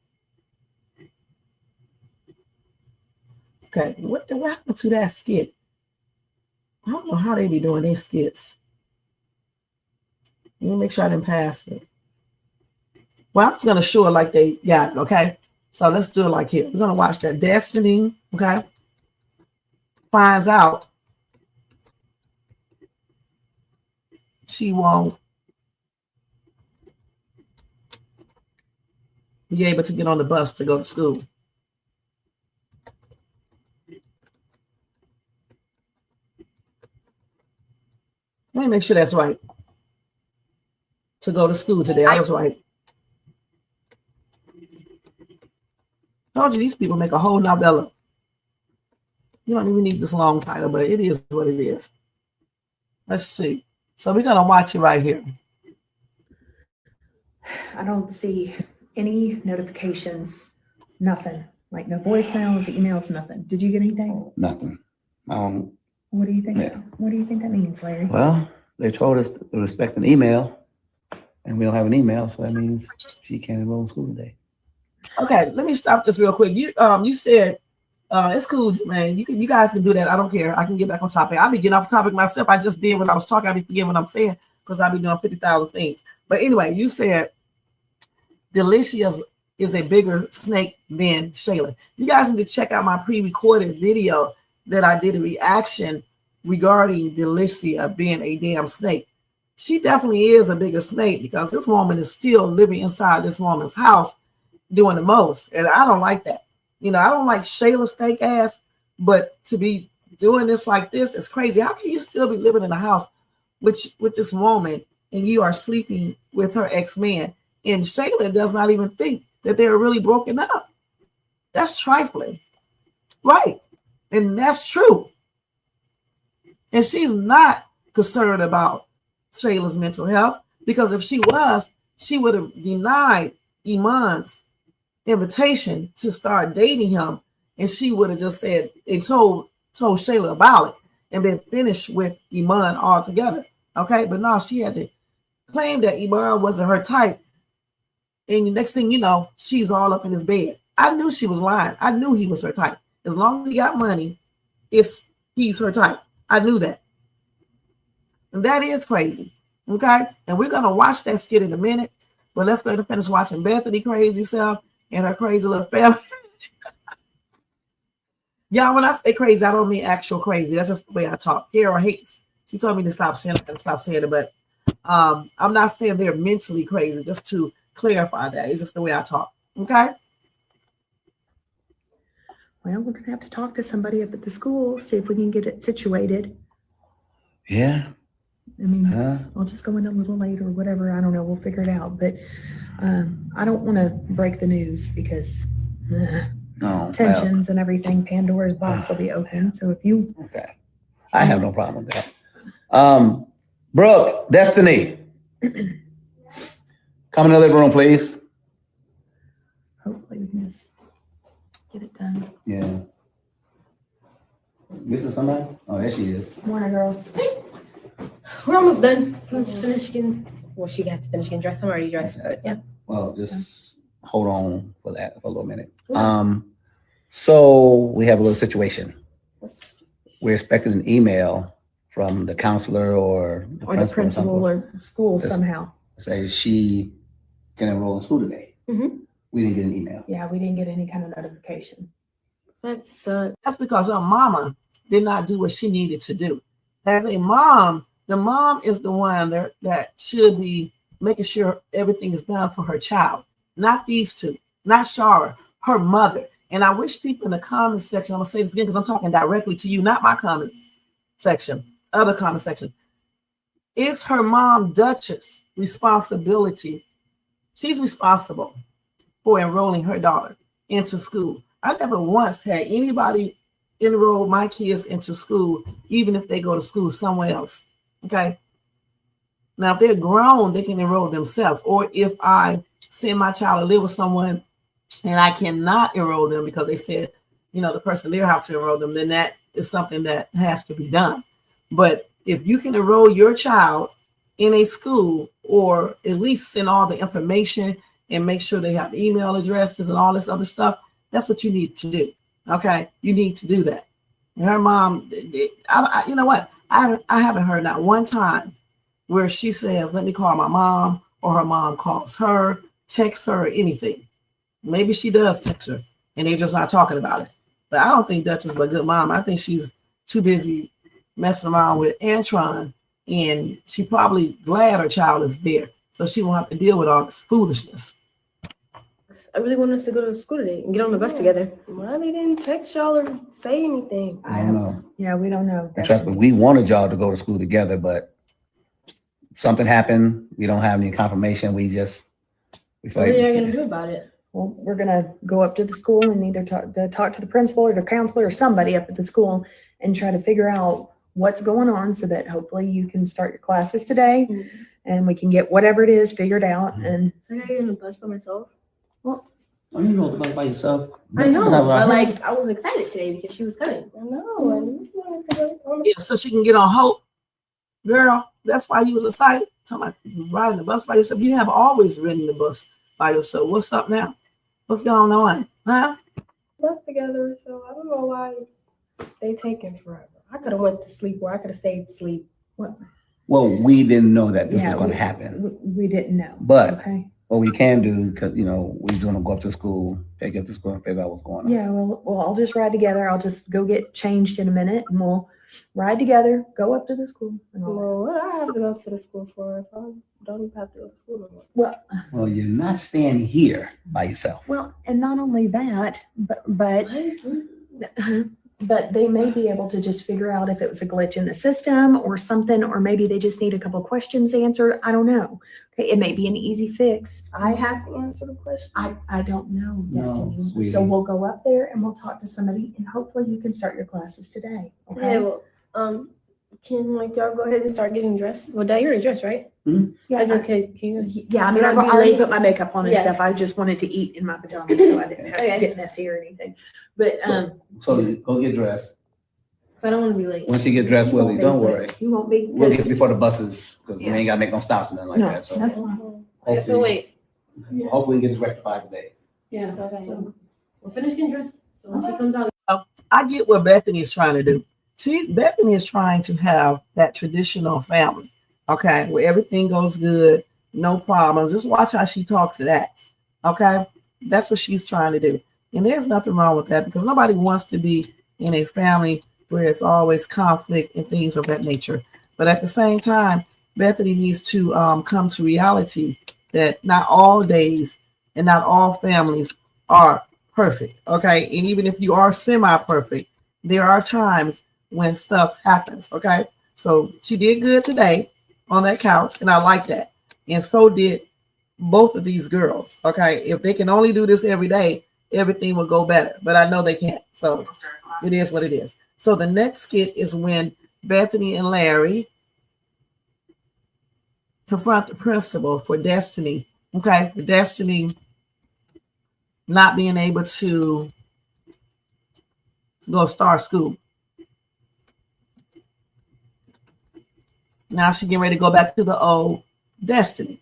Okay, what happened to that skit? I don't know how they be doing their skits. Let me make sure I didn't pass it. Well, I'm just going to show it like they got it, okay? So let's do it like here. We're going to watch that. Destiny, okay, finds out she won't be able to get on the bus to go to school. Let me make sure that's right. To go to school today. I was right. Told you these people make a whole novella. You don't even need this long title, but it is what it is. Let's see. So we're gonna watch it right here. I don't see any notifications, nothing. Like no voicemails, emails, nothing. Did you get anything? Nothing. What do you think? Yeah. What do you think that means, Larry? Well, they told us to respect an email, and we don't have an email, so that means she can't enroll in school today. Okay, let me stop this real quick. You said it's cool, man. You guys can do that. I don't care. I can get back on topic. I'll be getting off topic myself. I just did when I was talking. I'll be forgetting what I'm saying because I'll be doing 50,000 things. But anyway, you said Delicia is a bigger snake than Shayla. You guys need to check out my pre-recorded video that I did a reaction regarding Delicia being a damn snake. She definitely is a bigger snake because this woman is still living inside this woman's house doing the most. And I don't like that. I don't like Shayla snake ass, but to be doing this like this is crazy. How can you still be living in a house with this woman and you are sleeping with her ex-man? And Shayla does not even think that they're really broken up. That's trifling. Right. And that's true. And she's not concerned about Shayla's mental health because if she was, she would have denied Iman's invitation to start dating him. And she would have just said and told Shayla about it and been finished with Iman altogether. Okay. But no, she had to claim that Iman wasn't her type. And the next thing you know, she's all up in his bed. I knew she was lying. I knew he was her type. As long as he got money, he's her type. I knew that. And that is crazy. Okay? And we're going to watch that skit in a minute. But let's go ahead and finish watching Bethany crazy self and her crazy little family. Y'all, when I say crazy, I don't mean actual crazy. That's just the way I talk. Piarry hates. She told me to stop saying it. I stop saying it. But I'm not saying they're mentally crazy, just to clarify that. It's just the way I talk. Okay? Well, we're going to have to talk to somebody up at the school, see if we can get it situated. Yeah. I mean, I'll just go in a little later or whatever. I don't know. We'll figure it out. But I don't want to break the news because tensions and everything. Pandora's box will be open. So if you... Okay. I have no problem with that. Brooke, Destiny. Come in the living room, please. Hopefully we can just get it done. Yeah. Missing somebody? Oh, there she is. Morning, girls. We're almost done. Let's finish getting. Well, she has to finish getting dressed. I'm already dressed, but yeah. Well, just hold on for that for a little minute. So we have a little situation. We're expecting an email from the counselor or the principal or school somehow. Say she can enroll in school today. Mm-hmm. We didn't get an email. Yeah, we didn't get any kind of notification. That's because your mama did not do what she needed to do. As a mom, the mom is the one that should be making sure everything is done for her child, not these two, not Sharra, her mother. And I wish people in the comment section, I'm gonna say this again because I'm talking directly to you, not my comment section, other comment section. Is her mom Duchess responsibility? She's responsible for enrolling her daughter into school. I never once had anybody enroll my kids into school, even if they go to school somewhere else. Okay. Now, if they're grown, they can enroll themselves. Or if I send my child to live with someone and I cannot enroll them because they said, the person there have to enroll them, then that is something that has to be done. But if you can enroll your child in a school or at least send all the information and make sure they have email addresses and all this other stuff, that's what you need to do. Okay. You need to do that. And her mom, you know what? I haven't heard not one time where she says, let me call my mom, or her mom calls her, texts her, or anything. Maybe she does text her and they're just not talking about it. But I don't think Duchess is a good mom. I think she's too busy messing around with Antron, and she probably glad her child is there so she won't have to deal with all this foolishness. I really want us to go to school today and get on the bus together. Why they didn't text y'all or say anything? I don't know. Yeah, we don't know. Trust me, we wanted y'all to go to school together, but something happened. We don't have any confirmation. What are you gonna do about it? Well, we're gonna go up to the school and either talk to the principal or the counselor or somebody up at the school and try to figure out what's going on so that hopefully you can start your classes today Mhm. and we can get whatever it is figured out. And So I gotta get on the bus by myself. Oh, you know the bus by yourself. I know, That's what I but heard. like I was excited today because she was coming. I know. And I wanted to go on the- Yeah, so she can get on Hope. Girl, that's why you was excited. Talking about you riding the bus by yourself. You have always ridden the bus by yourself. What's up now? What's going on? Huh? bus together, so I don't know why they taking forever. I could have went to sleep or I could have stayed to sleep. Well, we didn't know that this yeah, was going to happen. we didn't know. But okay. what we can do, because we're just going to go up to school, take you up to school, and figure out what's going on. Yeah, well, I'll just ride together. I'll just go get changed in a minute, and we'll ride together, go up to the school. And all that. Well, what do I have to go to the school for if I don't even have to go to school anymore? Well, you're not staying here by yourself. Well, and not only that, but they may be able to just figure out if it was a glitch in the system or something, or maybe they just need a couple of questions answered. I don't know. Okay, it may be an easy fix. I have to answer the question. I don't know, No, Destiny. sweetie. So we'll go up there and we'll talk to somebody, and hopefully you can start your classes today. Okay. Yeah, well, can like y'all go ahead and start getting dressed? Well, Dad, you're already dressed, right? Yeah. Is it okay? Can you? Yeah, I mean, Can I I've be already late? put my makeup on and Yeah. stuff. I just wanted to eat in my pajamas, so I didn't have Okay. to get messy or anything. But So go get dressed. I don't want to be late. Once you get dressed, you won't Willie, be, don't but worry. You won't be. We'll get before the buses, because we Yeah. ain't got to make no stops and nothing like No, that. So that's fine. I have to hopefully, wait. hopefully we can get this rectified today. Yeah. Okay. So, We'll finish getting dressed. So when she comes out, I get what Bethany is trying to do. Bethany is trying to have that traditional family, okay, where everything goes good, no problems. Just watch how she talks and acts, okay? That's what she's trying to do. And there's nothing wrong with that, because nobody wants to be in a family where it's always conflict and things of that nature. But at the same time, Bethany needs to come to reality that not all days and not all families are perfect, okay? And even if you are semi-perfect, there are times when stuff happens, okay? So she did good today on that couch, and I like that. And so did both of these girls, okay? If they can only do this every day, everything will go better. But I know they can't, so it is what it is. So the next skit is when Bethany and Larry confront the principal for Destiny, okay? For Destiny not being able to go start school. Now she getting ready to go back to the old Destiny.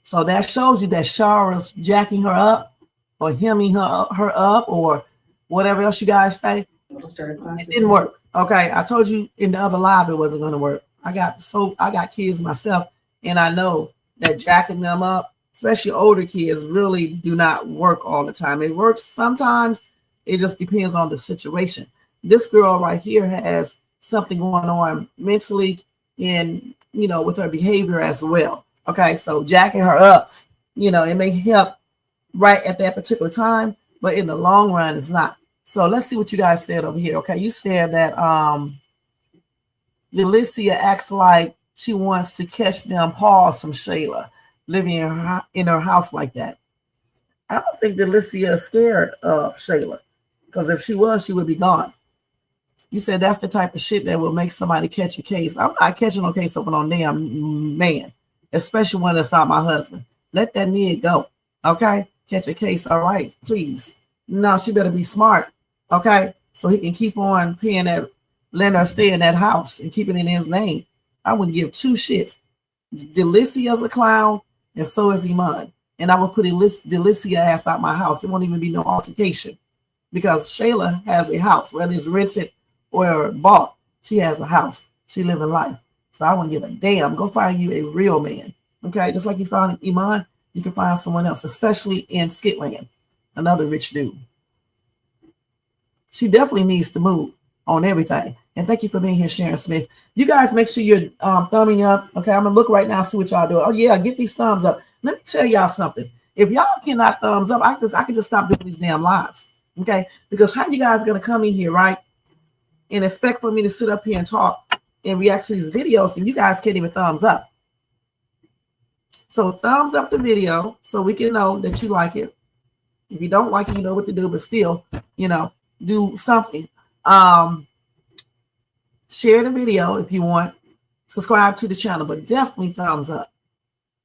So that shows you that Sharra's jacking her up or hemming her up or whatever else you guys say. It didn't work. Okay, I told you in the other live it wasn't going to work. I got kids myself, and I know that jacking them up, especially older kids, really do not work all the time. It works sometimes. It just depends on the situation. This girl right here has something going on mentally and, with her behavior as well. Okay, so jacking her up, it may help right at that particular time, but in the long run, it's not. So let's see what you guys said over here. Okay, you said that Delicia acts like she wants to catch them paws from Shayla living in her house like that. I don't think Delicia is scared of Shayla, because if she was, she would be gone. You said that's the type of shit that will make somebody catch a case. I'm not catching no case up on damn man, especially when it's not my husband. Let that nigga go, okay? Catch a case, all right, please. No, she better be smart, okay? So he can keep on paying that, letting her stay in that house and keep it in his name. I wouldn't give two shits. Delicia's a clown, and so is Iman. And I would put Delicia ass out my house. It won't even be no altercation, because Shayla has a house, whether it's rented or bought. She has a house. She living life. So I wouldn't give a damn. Go find you a real man, okay? Just like you found Iman, you can find someone else, especially in Skitland, another rich dude. She definitely needs to move on everything. And thank you for being here, Sharon Smith. You guys make sure you're thumbing up. Okay, I'm gonna look right now, see what y'all do. Oh yeah, get these thumbs up. Let me tell y'all something. If y'all cannot thumbs up, I can just stop doing these damn lives. Okay, because how you guys gonna come in here, right, and expect for me to sit up here and talk and react to these videos, and you guys can't even thumbs up? So thumbs up the video so we can know that you like it. If you don't like it, you know what to do, but still, do something. Share the video if you want. Subscribe to the channel, but definitely thumbs up.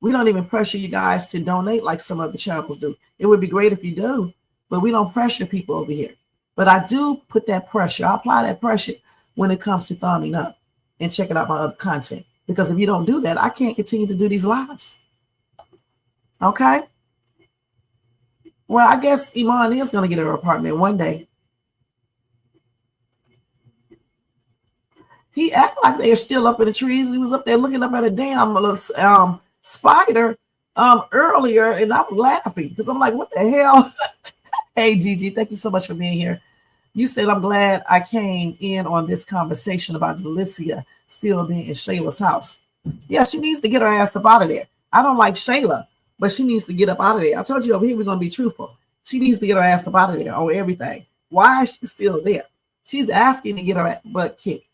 We don't even pressure you guys to donate like some other channels do. It would be great if you do, but we don't pressure people over here. But I do put that pressure. I apply that pressure when it comes to thumbing up and checking out my other content. Because if you don't do that, I can't continue to do these lives. Okay? Well, I guess Iman is going to get her apartment one day. He acted like they're still up in the trees. He was up there looking up at a damn spider earlier, and I was laughing because I'm like, what the hell? Hey, Gigi, thank you so much for being here. You said, I'm glad I came in on this conversation about Delicia still being in Shayla's house. Yeah, she needs to get her ass up out of there. I don't like Shayla, but she needs to get up out of there. I told you over here we're going to be truthful. She needs to get her ass up out of there on everything. Why is she still there? She's asking to get her butt kicked.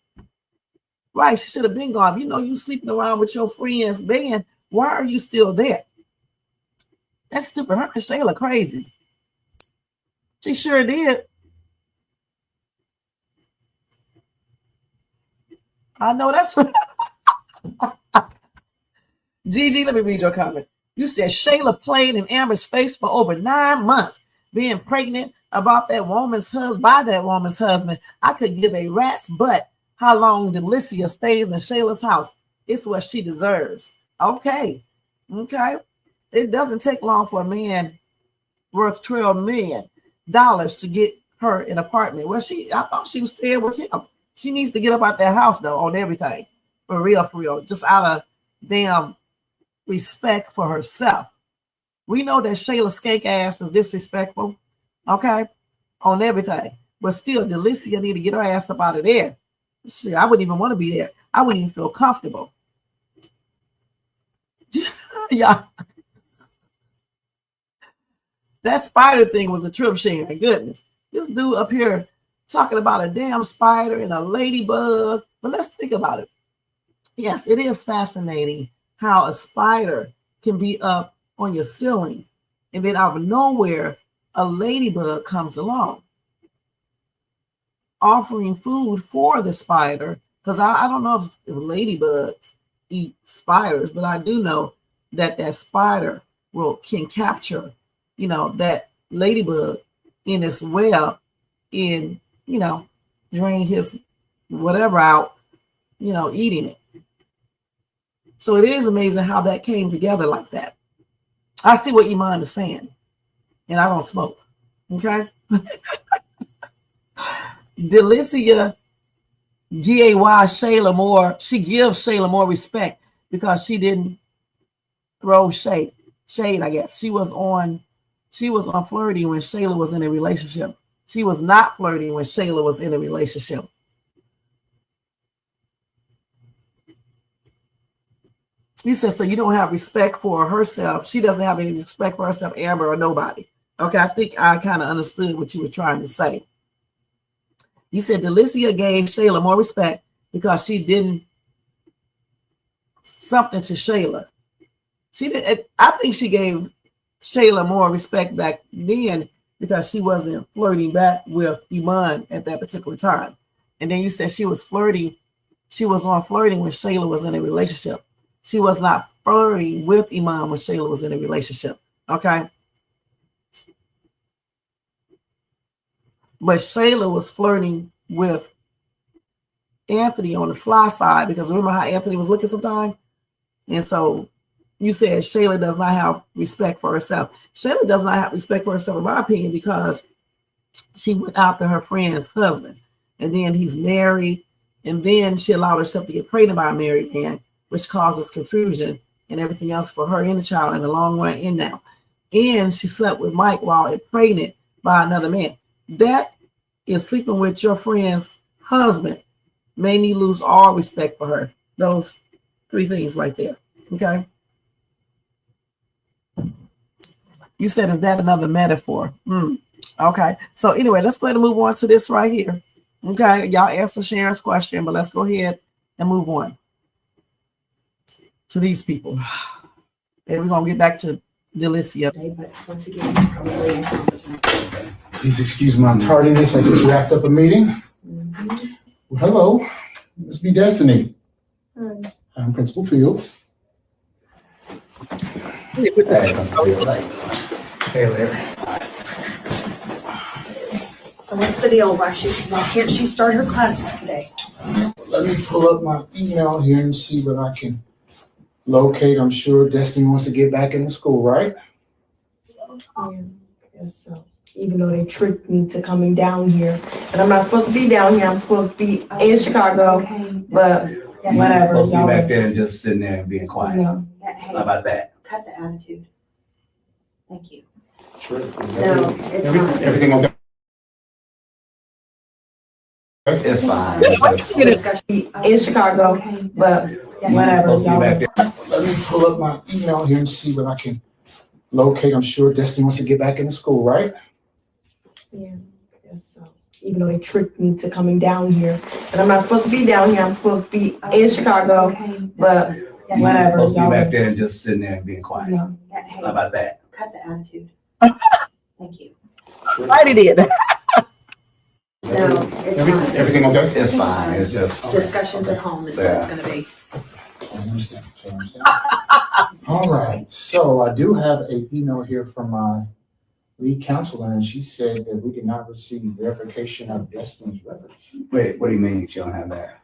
Right, she should have been gone. You know, you sleeping around with your friends, man. Why are you still there? That's stupid. Her and Shayla crazy. She sure did. I know that's what. Gigi, let me read your comment. You said Shayla played in Amber's face for over 9 months, being pregnant about that woman's husband, by that woman's husband. I could give a rat's butt how long Delicia stays in Shayla's house. It's what she deserves. Okay. Okay. It doesn't take long for a man worth $12 million to get her an apartment. Well, I thought she was staying with him. She needs to get up out that house, though, on everything. For real. Just out of damn respect for herself. We know that Shayla skank ass is disrespectful. Okay? On everything. But still, Delicia need to get her ass up out of there. Shit, I wouldn't even want to be there. I wouldn't even feel comfortable. Yeah. That spider thing was a trip, Sharon. Goodness. This dude up here talking about a damn spider and a ladybug. But let's think about it. Yes, it is fascinating how a spider can be up on your ceiling and then out of nowhere, a ladybug comes along, offering food for the spider, because I don't know if ladybugs eat spiders, but I do know that spider can capture, that ladybug in its web and, drain his whatever out, eating it. So it is amazing how that came together like that. I see what Iman is saying, and I don't smoke, okay? Delicia, Gay Shayla more, she gives Shayla more respect because she didn't throw shade, I guess. She was on flirting when Shayla was in a relationship. She was not flirting when Shayla was in a relationship. He says, so you don't have respect for herself. She doesn't have any respect for herself, Amber, or nobody. Okay, I think I kind of understood what you were trying to say. You said Delicia gave Shayla more respect because she didn't something to Shayla. She did. I think she gave Shayla more respect back then because she wasn't flirting back with Iman at that particular time. And then you said she was flirting. She was on flirting when Shayla was in a relationship. She was not flirting with Iman when Shayla was in a relationship. Okay. But Shayla was flirting with Anthony on the sly side because remember how Anthony was looking sometime? And so you said Shayla does not have respect for herself. Shayla does not have respect for herself, in my opinion, because she went after her friend's husband. And then he's married. And then she allowed herself to get pregnant by a married man, which causes confusion and everything else for her and the child in the long run in now. And she slept with Mike while pregnant by another man. That is sleeping with your friend's husband made me lose all respect for her. Those 3 things right there. Okay. You said, is that another metaphor? Okay. So anyway, let's go ahead and move on to this right here. Okay. Y'all answer Sharon's question, but let's go ahead and move on to these people. And we're going to get back to Delicia. Please excuse my tardiness. I just wrapped up a meeting. Well, hello. Miss B Destiny. Hi. I'm Principal Fields. Hey, put this in. Hey, Larry. So what's the deal? Why can't she start her classes today? Let me pull up my email here and see what I can locate. I'm sure Destiny wants to get back into school, right? Yeah, I guess so. Even though they tricked me to coming down here, but I'm not supposed to be down here. I'm supposed to be in Chicago. Okay. But whatever. Supposed to be y'all back are- there and just sitting there and being quiet. No. How about that? Cut the attitude. Thank you. Sure. No, it's not. Everything okay? It's fine. Discussion in Chicago, Okay. but whatever. Supposed to be y'all back are- there. Let me pull up my email here and see what I can locate. I'm sure Destiny wants to get back into school, right? Yeah, I guess so. Even though they tricked me to coming down here, but I'm not supposed to be down here. I'm supposed to be in Chicago, Okay. but whatever. Supposed to be y'all back are- there and just sitting there and being quiet. No. How about that? Cut the attitude. Thank you. Right, it did. No, it's not. Everything okay? It's fine. It's just. Discussions at home is what it's gonna be. I understand. All right, so I do have an email here from my lead counselor, and she said that we did not receive verification of Destiny's records. Wait, what do you mean you don't have that?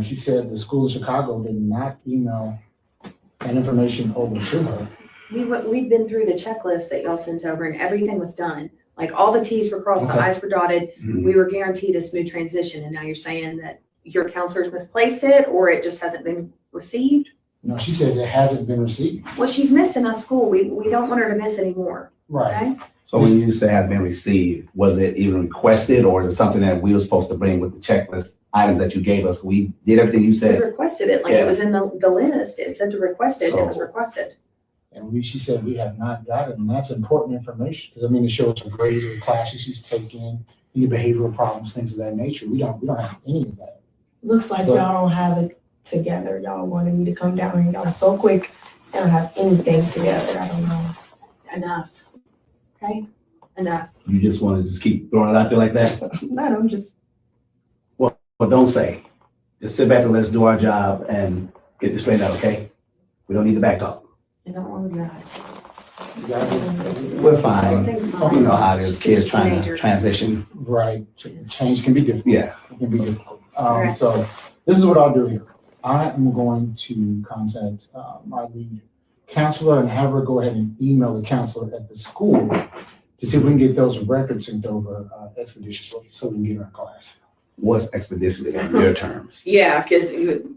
She said the school of Chicago did not email that information over to her. We've been through the checklist that y'all sent over and everything was done. Like all the Ts were crossed, the Okay. Is were dotted. Mhm. We were guaranteed a smooth transition. And now you're saying that your counselors misplaced it or it just hasn't been received? No, she says it hasn't been received. Well, she's missed enough school. We don't want her to miss any more, Right. okay? So when you say has been received, was it even requested or is it something that we were supposed to bring with the checklist item that you gave us? We did everything you We said. requested it, like it was in the list. It said to request it, it was So- requested. And she said we have not got it, and that's important information, because I mean, it shows her grades or classes she's taking, any behavioral problems, things of that nature. We don't have any of that. Looks like y'all don't have it together. Y'all wanted me to come down here. Y'all are so quick. They don't have anything together. I don't know. Enough, okay? Enough. You just want to just keep throwing it out there like that? Not, I'm just, But don't say. Just sit back and let's do our job and get this straightened out, okay? We don't need the back talk. I don't want to guys. You guys We're fine. Everything's fine. You know how it is, She's kids just a trying to teenager. transition. right, change can be difficult. Yeah. It can be difficult. Alright. So this is what I'll do here. I am going to contact my lead counselor and have her go ahead and email the counselor at the school to see if we can get those records sent over expeditiously so we can get her in class. What's expeditiously in your terms? Yeah, because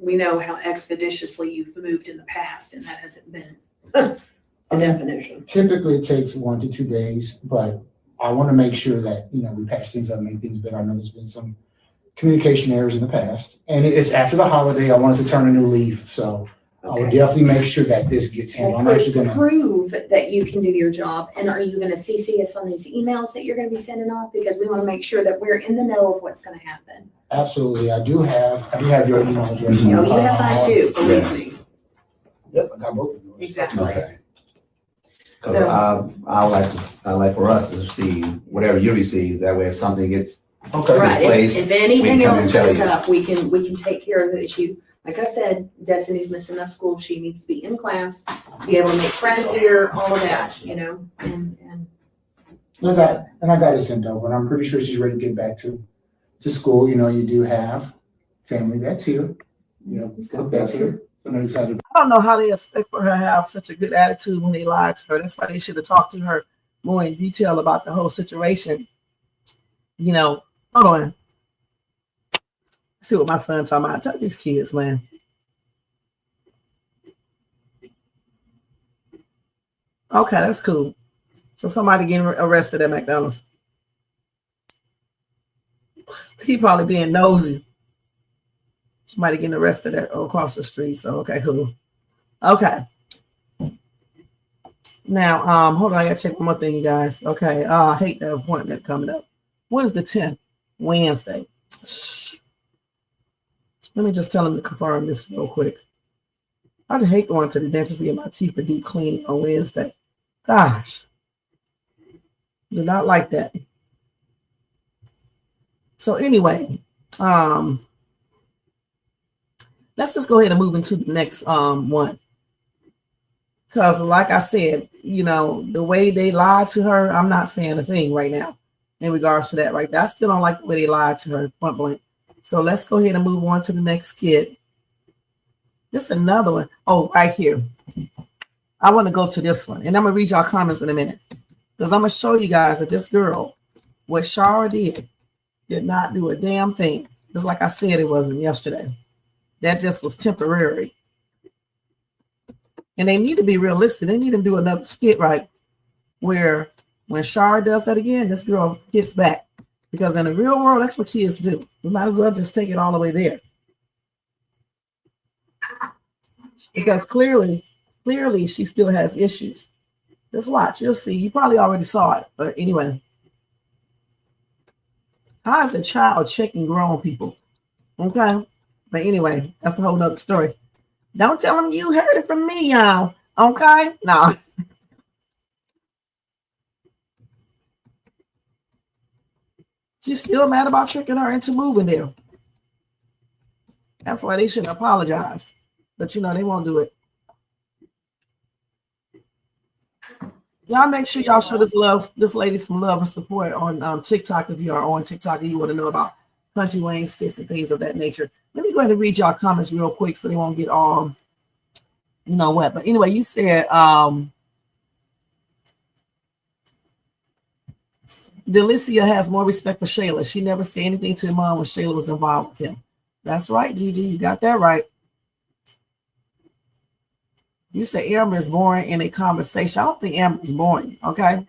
we know how expeditiously you've moved in the past and that hasn't been a definition. Typically, it takes 1 to 2 days, but I want to make sure that, we patch things up, make things better. I know there's been some communication errors in the past, and it's after the holiday. I want us to turn a new leaf, so I will Okay. definitely make sure that this gets handled. I'm actually gonna, Prove that you can do your job. And are you gonna CC us on these emails that you're gonna be sending off? Because we want to make sure that we're in the know of what's gonna happen. absolutely, I do have your email address. You know, you have mine too, believe me. Yep, I got both of yours. Exactly. Okay. 'Cause So- I like for us to receive whatever you receive. That way if something gets, Okay. Right, place, if anything we come else and tell comes you. up, we can take care of the issue. Like I said, Destiny's missed enough school, she needs to be in class, be able to make friends here, all of that, and And I got it sent over, and I'm pretty sure she's ready to get back to school. You do have family that's here, that's here. So I'm excited. I don't know how they expect for her to have such a good attitude when they lied to her. That's why they should have talked to her more in detail about the whole situation. Hold on. See what my son talking about. Tell these kids, man. Okay, that's cool. So somebody getting arrested at McDonald's. He probably being nosy. Somebody getting arrested across the street. So okay, cool. Okay. Now, hold on, I gotta check one more thing, you guys. Okay, I hate that appointment coming up. When is the 10th? Wednesday. Let me just tell him to confirm this real quick. I just hate going to the dentist to get my teeth for deep cleaning on Wednesday. Gosh. Do not like that. So anyway, let's just go ahead and move into the next one. Because like I said, you know, the way they lied to her, I'm not saying a thing right now in regards to that right there. I still don't like the way they lied to her, point blank. So let's go ahead and move on to the next skit. This is another one. Oh, right here. I want to go to this one. And I'm going to read y'all comments in a minute. Because I'm going to show you guys that this girl, what Sharra did not do a damn thing. Just like I said it wasn't yesterday. That just was temporary. And they need to be realistic. They need to do another skit, right? Where when Sharra does that again, this girl hits back. Because in the real world, that's what kids do. We might as well just take it all the way there. Because clearly she still has issues. Just watch. You'll see. You probably already saw it. But anyway. How is a child checking grown people? Okay? But anyway, that's a whole nother story. Don't tell them you heard it from me, y'all. Okay? No. She's still mad about tricking her into moving there. That's why they shouldn't apologize. But, you know, they won't do it. Y'all make sure y'all show this lady some love and support on TikTok if you are on TikTok and you want to know about Country Wayne skits and things of that nature. Let me go ahead and read y'all comments real quick so they won't get all, you know what. But anyway, you said Delicia has more respect for Shayla. She never said anything to Iman when Shayla was involved with him. That's right, Gigi. You got that right. You say Amber is boring in a conversation. I don't think Amber is boring, okay?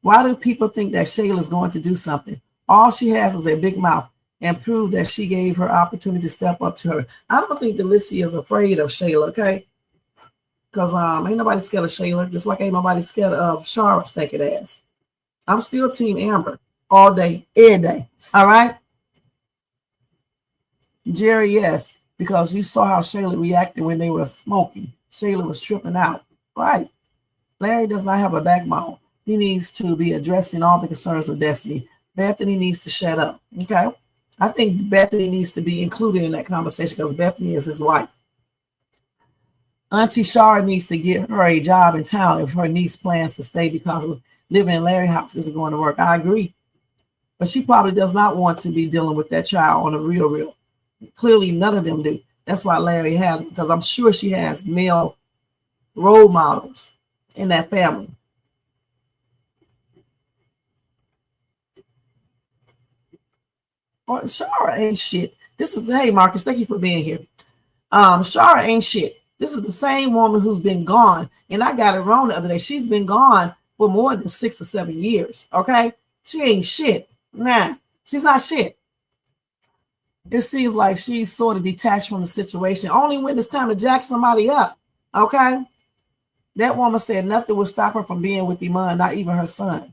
Why do people think that Shayla is going to do something? All she has is a big mouth and prove that she gave her opportunity to step up to her. I don't think Delicia is afraid of Shayla, okay? Because ain't nobody scared of Shayla, just like ain't nobody scared of Sharra stinking ass. I'm still Team Amber all day, every day, all right? Jerry, yes. Because you saw how Shayla reacted when they were smoking. Shayla was tripping out. Right. Larry does not have a backbone. He needs to be addressing all the concerns of Destiny. Bethany needs to shut up. Okay. I think Bethany needs to be included in that conversation because Bethany is his wife. Auntie Sharra needs to get her a job in town if her niece plans to stay because living in Larry's house isn't going to work. I agree. But she probably does not want to be dealing with that child on a real. Clearly, none of them do. That's why Larry has it, because I'm sure she has male role models in that family. Well, Sharra ain't shit. Hey, Marcus, thank you for being here. Sharra ain't shit. This is the same woman who's been gone. And I got it wrong the other day. She's been gone for more than 6 or 7 years. Okay? She ain't shit. Nah, she's not shit. It seems like she's sort of detached from the situation. Only when it's time to jack somebody up. Okay? That woman said nothing will stop her from being with Iman, not even her son.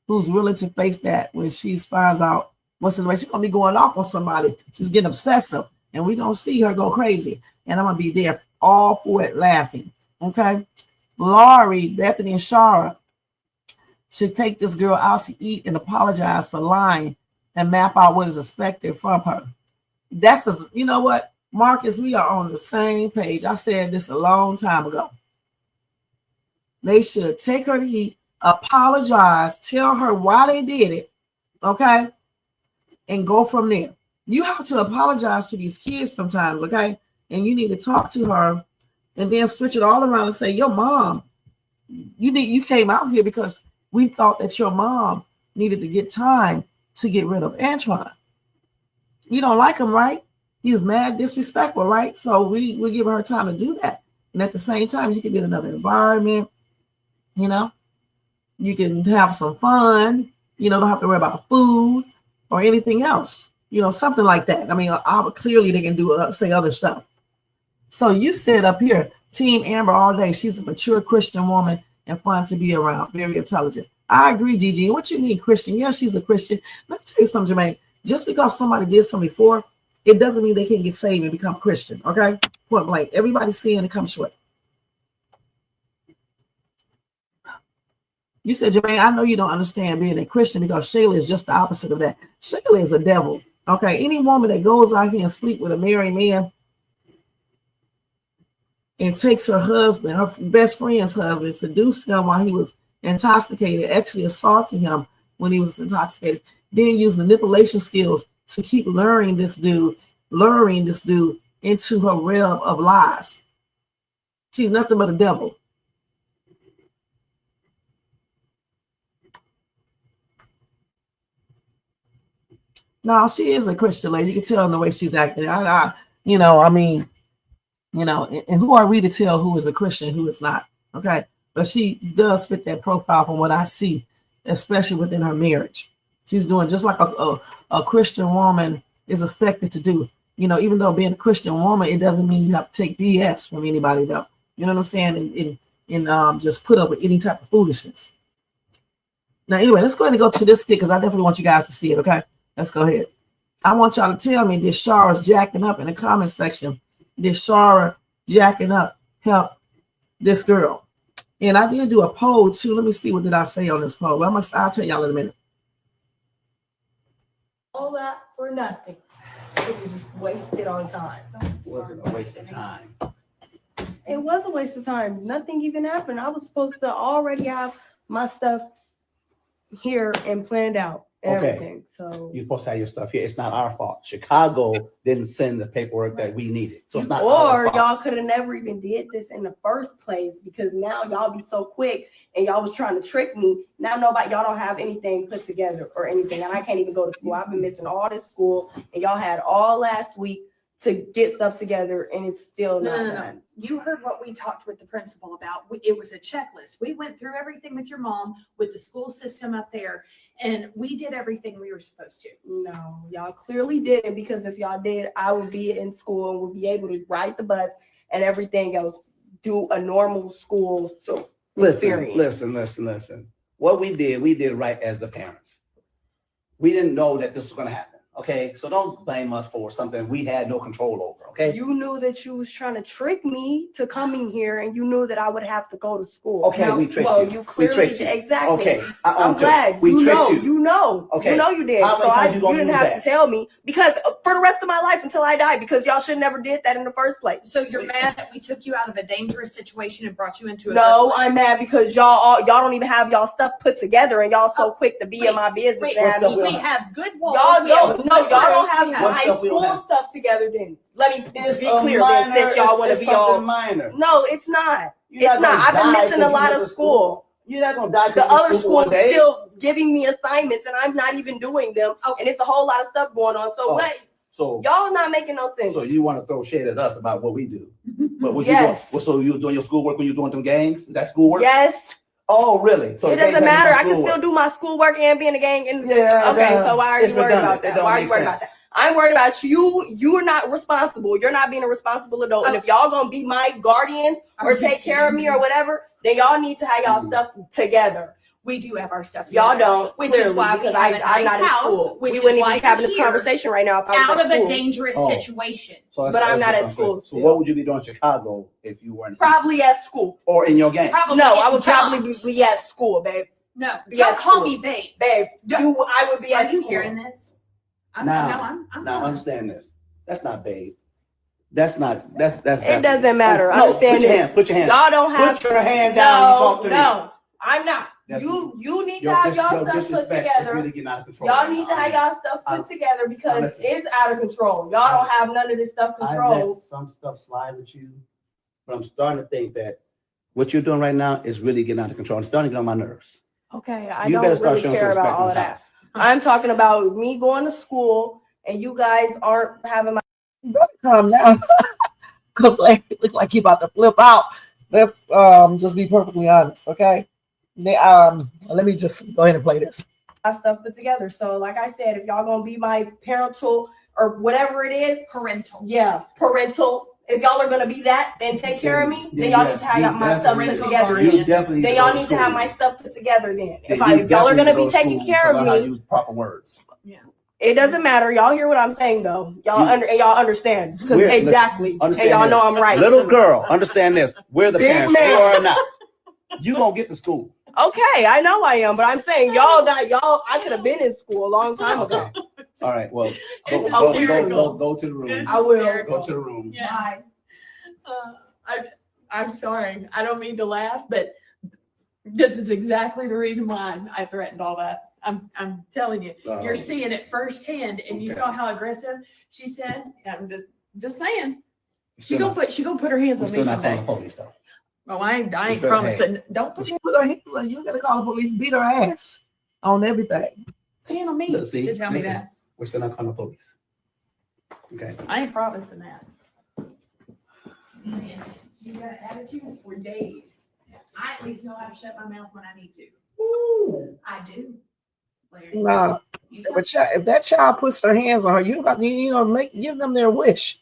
Who's willing to face that when she finds out what's in the way. She's going to be going off on somebody. She's getting obsessive. And we're going to see her go crazy. And I'm going to be there all for it laughing. Okay? Laurie, Bethany, and Sharra should take this girl out to eat and apologize for lying and map out what is expected from her. You know what, Marcus, we are on the same page. I said this a long time ago. They should take her to eat, apologize, tell her why they did it, okay, and go from there. You have to apologize to these kids sometimes, okay, and you need to talk to her and then switch it all around and say, your mom, you came out here because we thought that your mom needed to get time to get rid of Antoine. You don't like him, right? He's mad, disrespectful, right? So we're giving her time to do that. And at the same time, you can get another environment, you know? You can have some fun, you know, don't have to worry about food or anything else, you know, something like that. I mean, clearly they can do, say other stuff. So you said up here, Team Amber all day. She's a mature Christian woman and fun to be around, very intelligent. I agree, Gigi. What you mean Christian? Yeah, she's a Christian. Let me tell you something, Jermaine. Just because somebody did something before, it doesn't mean they can't get saved and become Christian, okay? Point blank. Everybody's seeing and come short. You said, Jermaine, I know you don't understand being a Christian because Shayla is just the opposite of that. Shayla is a devil. Okay, any woman that goes out here and sleep with a married man and takes her husband, her best friend's husband, seduced him while he was intoxicated, actually assaulted him when he was intoxicated, then use manipulation skills to keep luring this dude into her realm of lies. She's nothing but a devil. No, she is a Christian lady. You can tell in the way she's acting. And who are we to tell who is a Christian, who is not? Okay, but she does fit that profile from what I see, especially within her marriage. She's doing just like a Christian woman is expected to do. Even though being a Christian woman, it doesn't mean you have to take BS from anybody, though. You know what I'm saying? And just put up with any type of foolishness. Now, anyway, let's go ahead and go to this skit because I definitely want you guys to see it. Okay, let's go ahead. I want y'all to tell me, did Sharra's jacking up in the comment section? Did Sharra jacking up help this girl? And I did do a poll too. Let me see, what did I say on this poll? I'll tell y'all in a minute. All that for nothing. It was just wasted on time. It wasn't a waste of time. It was a waste of time. Nothing even happened. I was supposed to already have my stuff here and planned out. Everything. So You're supposed to have your stuff here. It's not our fault. Chicago didn't send the paperwork that we needed. So it's not or our fault. y'all could have never even did this in the first place because now y'all be so quick and y'all was trying to trick me. Now y'all don't have anything put together or anything. And I can't even go to school. I've been missing all this school and y'all had all last week to get stuff together and it's still not done. You heard what we talked with the principal about. It was a checklist. We went through everything with your mom, with the school system up there, and we did everything we were supposed to. No, y'all clearly didn't because if y'all did, I would be in school and would be able to ride the bus and everything else, do a normal school experience. Listen. What we did right as the parents. We didn't know that this was going to happen. Okay, so don't blame us for something we had no control over, okay? You knew that you was trying to trick me to coming here, and you knew that I would have to go to school. Okay, we tricked you. You clearly did. Exactly. Okay, I'm glad. We tricked you. You know. Okay. You know you did. How many times you didn't have to tell me because for the rest of my life until I die, because y'all should never did that in the first place. So you're mad that we took you out of a dangerous situation and brought you into a No, I'm mad because y'all don't even have y'all stuff put together, and y'all so quick to be in my business. Wait, and we have good walls. Y'all don't have What high stuff we don't school have? stuff together. Then let me It's be clear. Then since y'all want to be all minor. no, it's not. You're It's not. I've been missing a lot of school. You're not gonna die. The other school is still giving me assignments, and I'm not even doing them. And it's a whole lot of stuff going on. So what? So Y'all not making no sense. So you want to throw shade at us about what we do? But what Yes. you doing? So you was doing your schoolwork when you were doing them games? Is that schoolwork? Yes. Oh, really? So It doesn't matter. I can still do my schoolwork and be in the gang. And Yeah. okay. So why are you it's worried redundant. about that? Why are you worried about that? I'm worried about you. You're not responsible. You're not being a responsible adult. And if y'all gonna be my guardians or take care of me or whatever, then y'all need to have y'all stuff together. We do have our stuff. Y'all together, don't, which clearly, is why we because have a I'm nice not house. at school. Which We is wouldn't why even be having we're this here conversation right now if I was out at of a school. dangerous Oh. situation. So But I'm not at school So still. what would you be doing in Chicago if you weren't? Probably at school. Or in your game? Probably No, I getting would probably jumped. be at school, babe. No, Yeah, don't call school. me babe. Babe, I would be Are at you school. hearing this? I'm Now not. understand this. That's not babe. That's It Bethany. doesn't matter. No, Understand put your this. hand. Put your hand. Y'all don't have Put your hand down when you talk to me. No, I'm not. That's- You need to Your have y'all your stuff put disrespect is together. really getting out of control. Y'all right need to now. have y'all stuff put together because listen. it's out of control. Y'all don't have none of this stuff I let controlled. some stuff slide with you, but I'm starting to think that what you're doing right now is really getting out of control. I'm starting to get on my nerves. Okay, I You don't better start really showing some care respect about all in of this that. house. I'm talking about me going to school and you guys aren't having my. You better calm down. Because like, it look like you about to flip out. Let's just be perfectly honest, okay? Let me just go ahead and play this. Stuff put together. So, like I said, if y'all gonna be my parental or whatever it is, Parental. parental. If y'all are gonna be that and take care of me, then y'all need to have my stuff put together. You definitely Then y'all need to have my stuff put together. Then, if You y'all are gonna definitely be taking care of learn how to me, use proper words. it doesn't matter. Y'all hear what I'm saying, though. Y'all y'all understand because We're- exactly, and Understand y'all this. know I'm right. Little girl, understand this. We're the Big parents. man. You are not. You gonna get to school. Okay, I know I am, but I'm saying y'all. I could have been in school a long time ago. All right, well, It's go hysterical. to the room. I will. Go to the room. Yeah. I'm sorry. I don't mean to laugh, but this is exactly the reason why I threatened all that. I'm telling you, you're seeing it firsthand, and you saw how aggressive she said. I'm just saying. She gonna put her hands We're on me still not calling someday. the police though. Oh, I ain't Still- promising. Don't put She put her hands on you. You gotta call the police, beat her ass on everything. your hand on me Look, see, to tell me listen. that. We're still not calling the police. Okay. I ain't promising that. Man, you got attitude for days. I at least know how to shut my mouth when I need to. Ooh. I do. Larry. Nah, You said- but if that child puts her hands on her, you got give them their wish.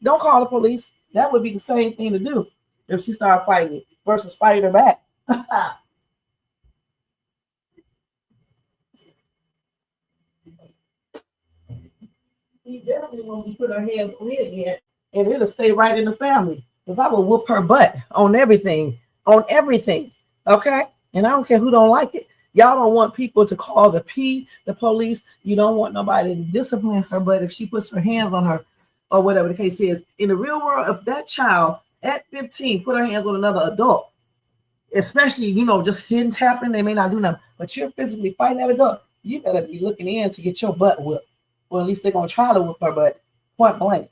Don't call the police. That would be the same thing to do if she started fighting you versus fighting her back. He definitely won't be putting her hands on me again, and it'll stay right in the family. Because I will whoop her butt on everything. Okay? And I don't care who don't like it. Y'all don't want people to call the police. You don't want nobody to discipline her, but if she puts her hands on her or whatever the case is, in the real world, if that child at 15 put her hands on another adult, especially, just hidden tapping, they may not do nothing, but you're physically fighting that adult, you better be looking in to get your butt whipped. Or at least they're going to try to whip her butt, point blank.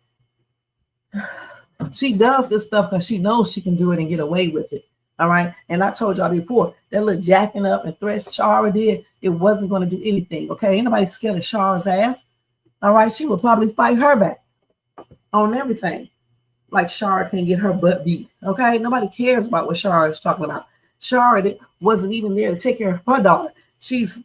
She does this stuff because she knows she can do it and get away with it. All right. And I told y'all before, that little jacking up and threats Sharra did, it wasn't going to do anything. Okay. Ain't nobody scared of Sharra's ass. All right. She would probably fight her back on everything. Like Sharra can get her butt beat. Okay. Nobody cares about what Sharra is talking about. Sharra wasn't even there to take care of her daughter. She's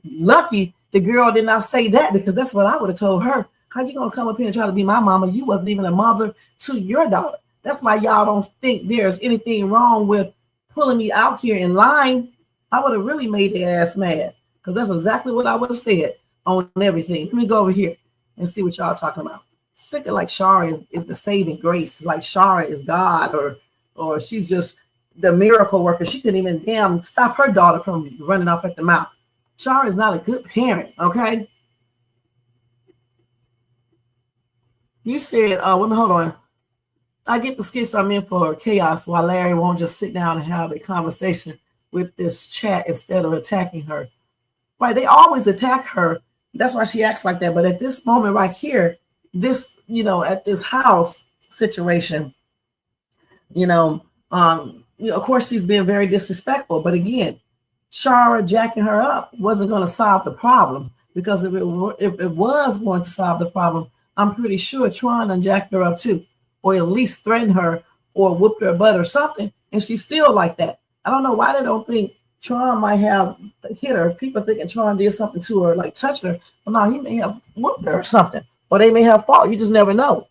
lucky the girl did not say that, because that's what I would have told her. How you going to come up here and try to be my mama? You wasn't even a mother to your daughter. That's why y'all don't think there's anything wrong with pulling me out here in line. I would have really made their ass mad, because that's exactly what I would have said on everything. Let me go over here and see what y'all talking about. Sick of like Sharra is the saving grace, like Sharra is God, or she's just the miracle worker. She couldn't even damn stop her daughter from running off at the mouth. Sharra is not a good parent, okay? You said, hold on. I get the skits I'm in for chaos, while Larry won't just sit down and have a conversation with this chat instead of attacking her. Right? They always attack her. That's why she acts like that. But at this moment right here, this, at this house situation, of course she's being very disrespectful. But again, Sharra jacking her up wasn't going to solve the problem, because if it was going to solve the problem, I'm pretty sure Tron done jacked her up too, or at least threatened her or whooped her butt or something, and she's still like that. I don't know why they don't think Tron might have hit her. People thinking Tron did something to her, like touched her. Well, no, he may have whooped her or something, or they may have fought. You just never know.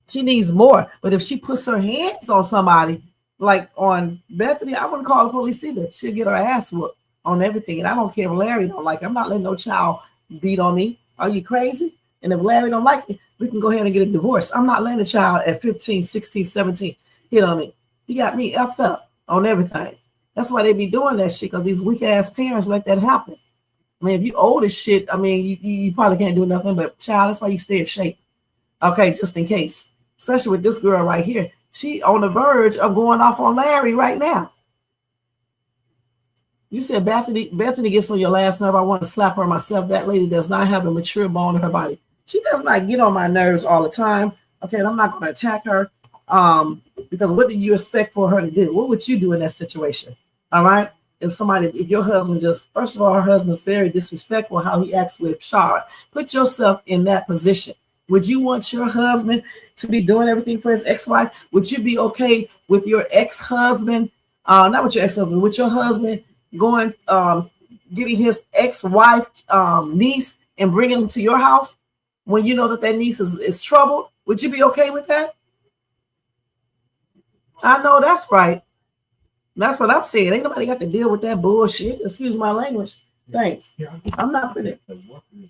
She needs more. But if she puts her hands on somebody, like on Bethany, I wouldn't call the police either. She'll get her ass whooped on everything. And I don't care if Larry don't like it. I'm not letting no child beat on me. Are you crazy? And if Larry don't like it, we can go ahead and get a divorce. I'm not letting a child at 15, 16, 17 hit on me. He got me effed up on everything. That's why they be doing that shit, because these weak ass parents let that happen. I mean, if you old as shit, I mean, you probably can't do nothing, but child, that's why you stay in shape. Okay, just in case. Especially with this girl right here. She on the verge of going off on Larry right now. You said Bethany gets on your last nerve. I want to slap her myself. That lady does not have a mature bone in her body. She does not get on my nerves all the time. Okay, and I'm not going to attack her. Because what do you expect for her to do? What would you do in that situation? All right. If your husband first of all, her husband's very disrespectful how he acts with Sharra. Put yourself in that position. Would you want your husband to be doing everything for his ex-wife? Would you be okay with your ex-husband, not with your ex-husband, with your husband going, getting his ex-wife niece and bringing them to your house when you know that niece is troubled? Would you be okay with that? I know that's right. That's what I'm saying. Ain't nobody got to deal with that bullshit. Excuse my language. Thanks. I'm not for that.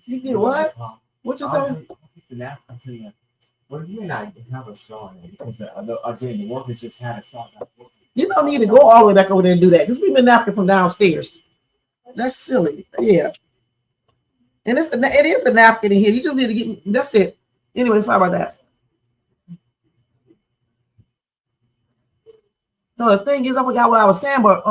You get what? What you say? Well, you and I have a straw in because again, the workers just had a straw. You don't need to go all the way back over there and do that. Just leave the napkin from downstairs. That's silly. Yeah. And it is a napkin in here. You just need to get, that's it. Anyway, sorry about that. So the thing is, I forgot what I was saying, but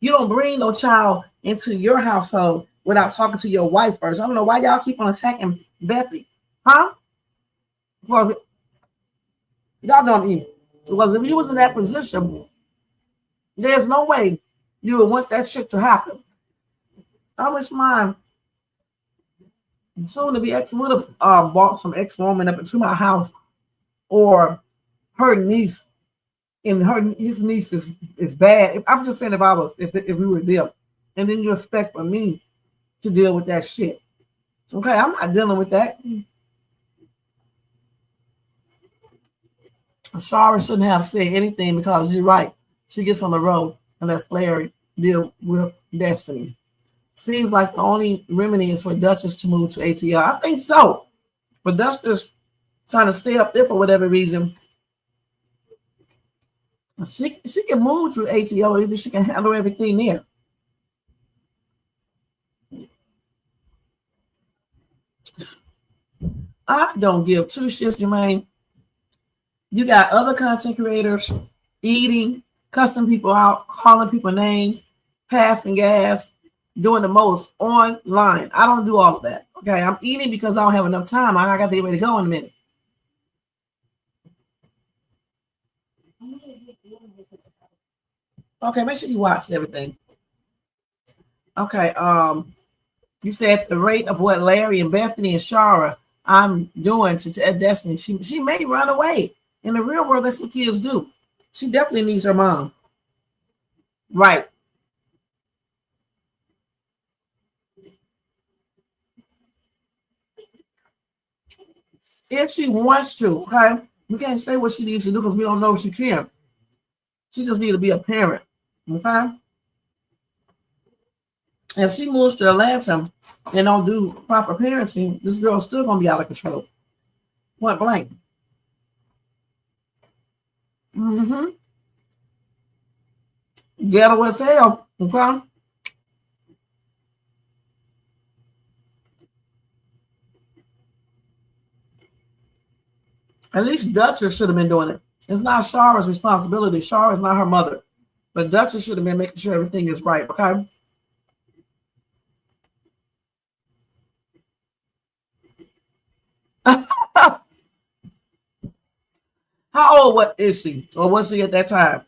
you don't bring no child into your household without talking to your wife first. I don't know why y'all keep on attacking Bethany. Huh? Well, y'all know me. Because if you was in that position, there's no way you would want that shit to happen. I wish mine soon to be ex would have bought some ex-woman up into my house, or her niece, and his niece is bad. I'm just saying if we were there, and then you expect for me to deal with that shit. Okay, I'm not dealing with that. Sharra shouldn't have said anything because you're right. She gets on the road and lets Larry deal with Destiny. Seems like the only remedy is for Duchess to move to ATL. I think so. But Duchess trying to stay up there for whatever reason. She can move to ATL, either she can handle everything there. I don't give two shits, Jermaine. You got other content creators eating, cussing people out, calling people names, passing gas, doing the most online. I don't do all of that. Okay, I'm eating because I don't have enough time. I got to get ready to go in a minute. Okay, make sure you watch everything. Okay, you said the rate of what Larry and Bethany and Sharra I'm doing to Destiny, she may run away. In the real world, that's what kids do. She definitely needs her mom. Right. If she wants to, okay? We can't say what she needs to do because we don't know if she can. She just needs to be a parent, okay? If she moves to Atlanta and don't do proper parenting, this girl's still going to be out of control. Point blank. Mm-hmm. Ghetto as hell, okay? At least Duchess should have been doing it. It's not Sharra's responsibility. Sharra is not her mother. But Duchess should have been making sure everything is right, okay? How old is she? Or was she at that time?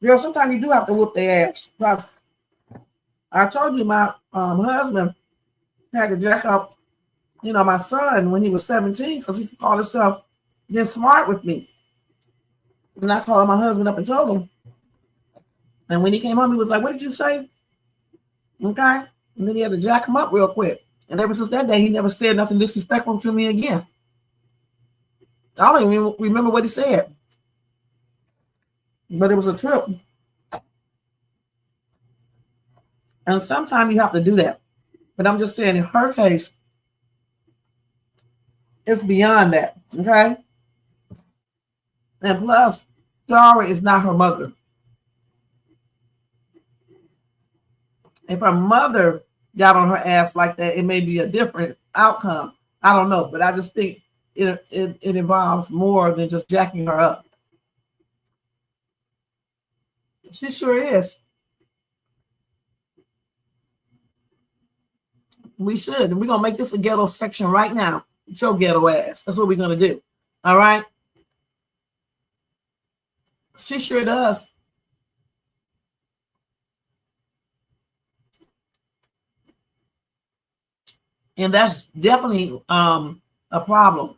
Girl, sometimes you do have to whoop their ass. I told you my husband had to jack up, my son when he was 17 because he called himself getting smart with me. And I called my husband up and told him. And when he came home, he was like, "What did you say?" Okay. And then he had to jack him up real quick. And ever since that day, he never said nothing disrespectful to me again. I don't even remember what he said. But it was a trip. And sometimes you have to do that. But I'm just saying, in her case, it's beyond that. Okay? And plus, Sharra is not her mother. If her mother got on her ass like that, it may be a different outcome. I don't know. But I just think it involves more than just jacking her up. She sure is. We should. And we're going to make this a ghetto section right now. It's your ghetto ass. That's what we're going to do. All right? She sure does. And that's definitely a problem.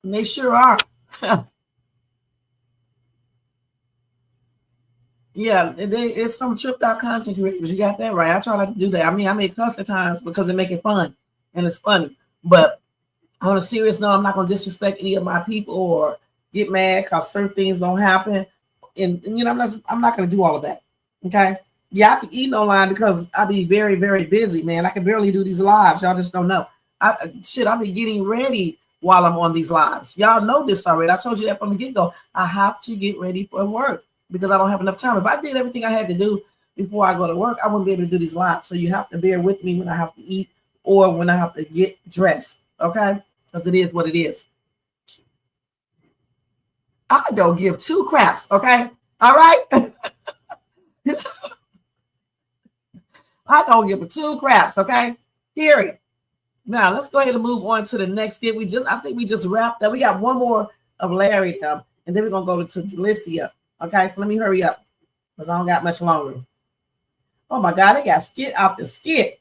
And they sure are. Yeah, it's some tripped out content creators. You got that right. I try not to do that. I mean, I make cuss at times because they make it fun and it's funny. But on a serious note, I'm not going to disrespect any of my people or get mad because certain things don't happen. And I'm not going to do all of that. Okay. Yeah, I be eating online because I be very, very busy, man. I can barely do these lives. Y'all just don't know. I be getting ready while I'm on these lives. Y'all know this already. I told you that from the get-go. I have to get ready for work because I don't have enough time. If I did everything I had to do before I go to work, I wouldn't be able to do these lives. So you have to bear with me when I have to eat or when I have to get dressed, okay? Because it is what it is. I don't give two craps, okay? All right? I don't give two craps, okay? Period. Now, let's go ahead and move on to the next skit. I think we just wrapped up. We got one more of Larry, and then we're going to go to Delicia. Okay, so let me hurry up because I don't got much longer. Oh, my God, they got skit out the skit.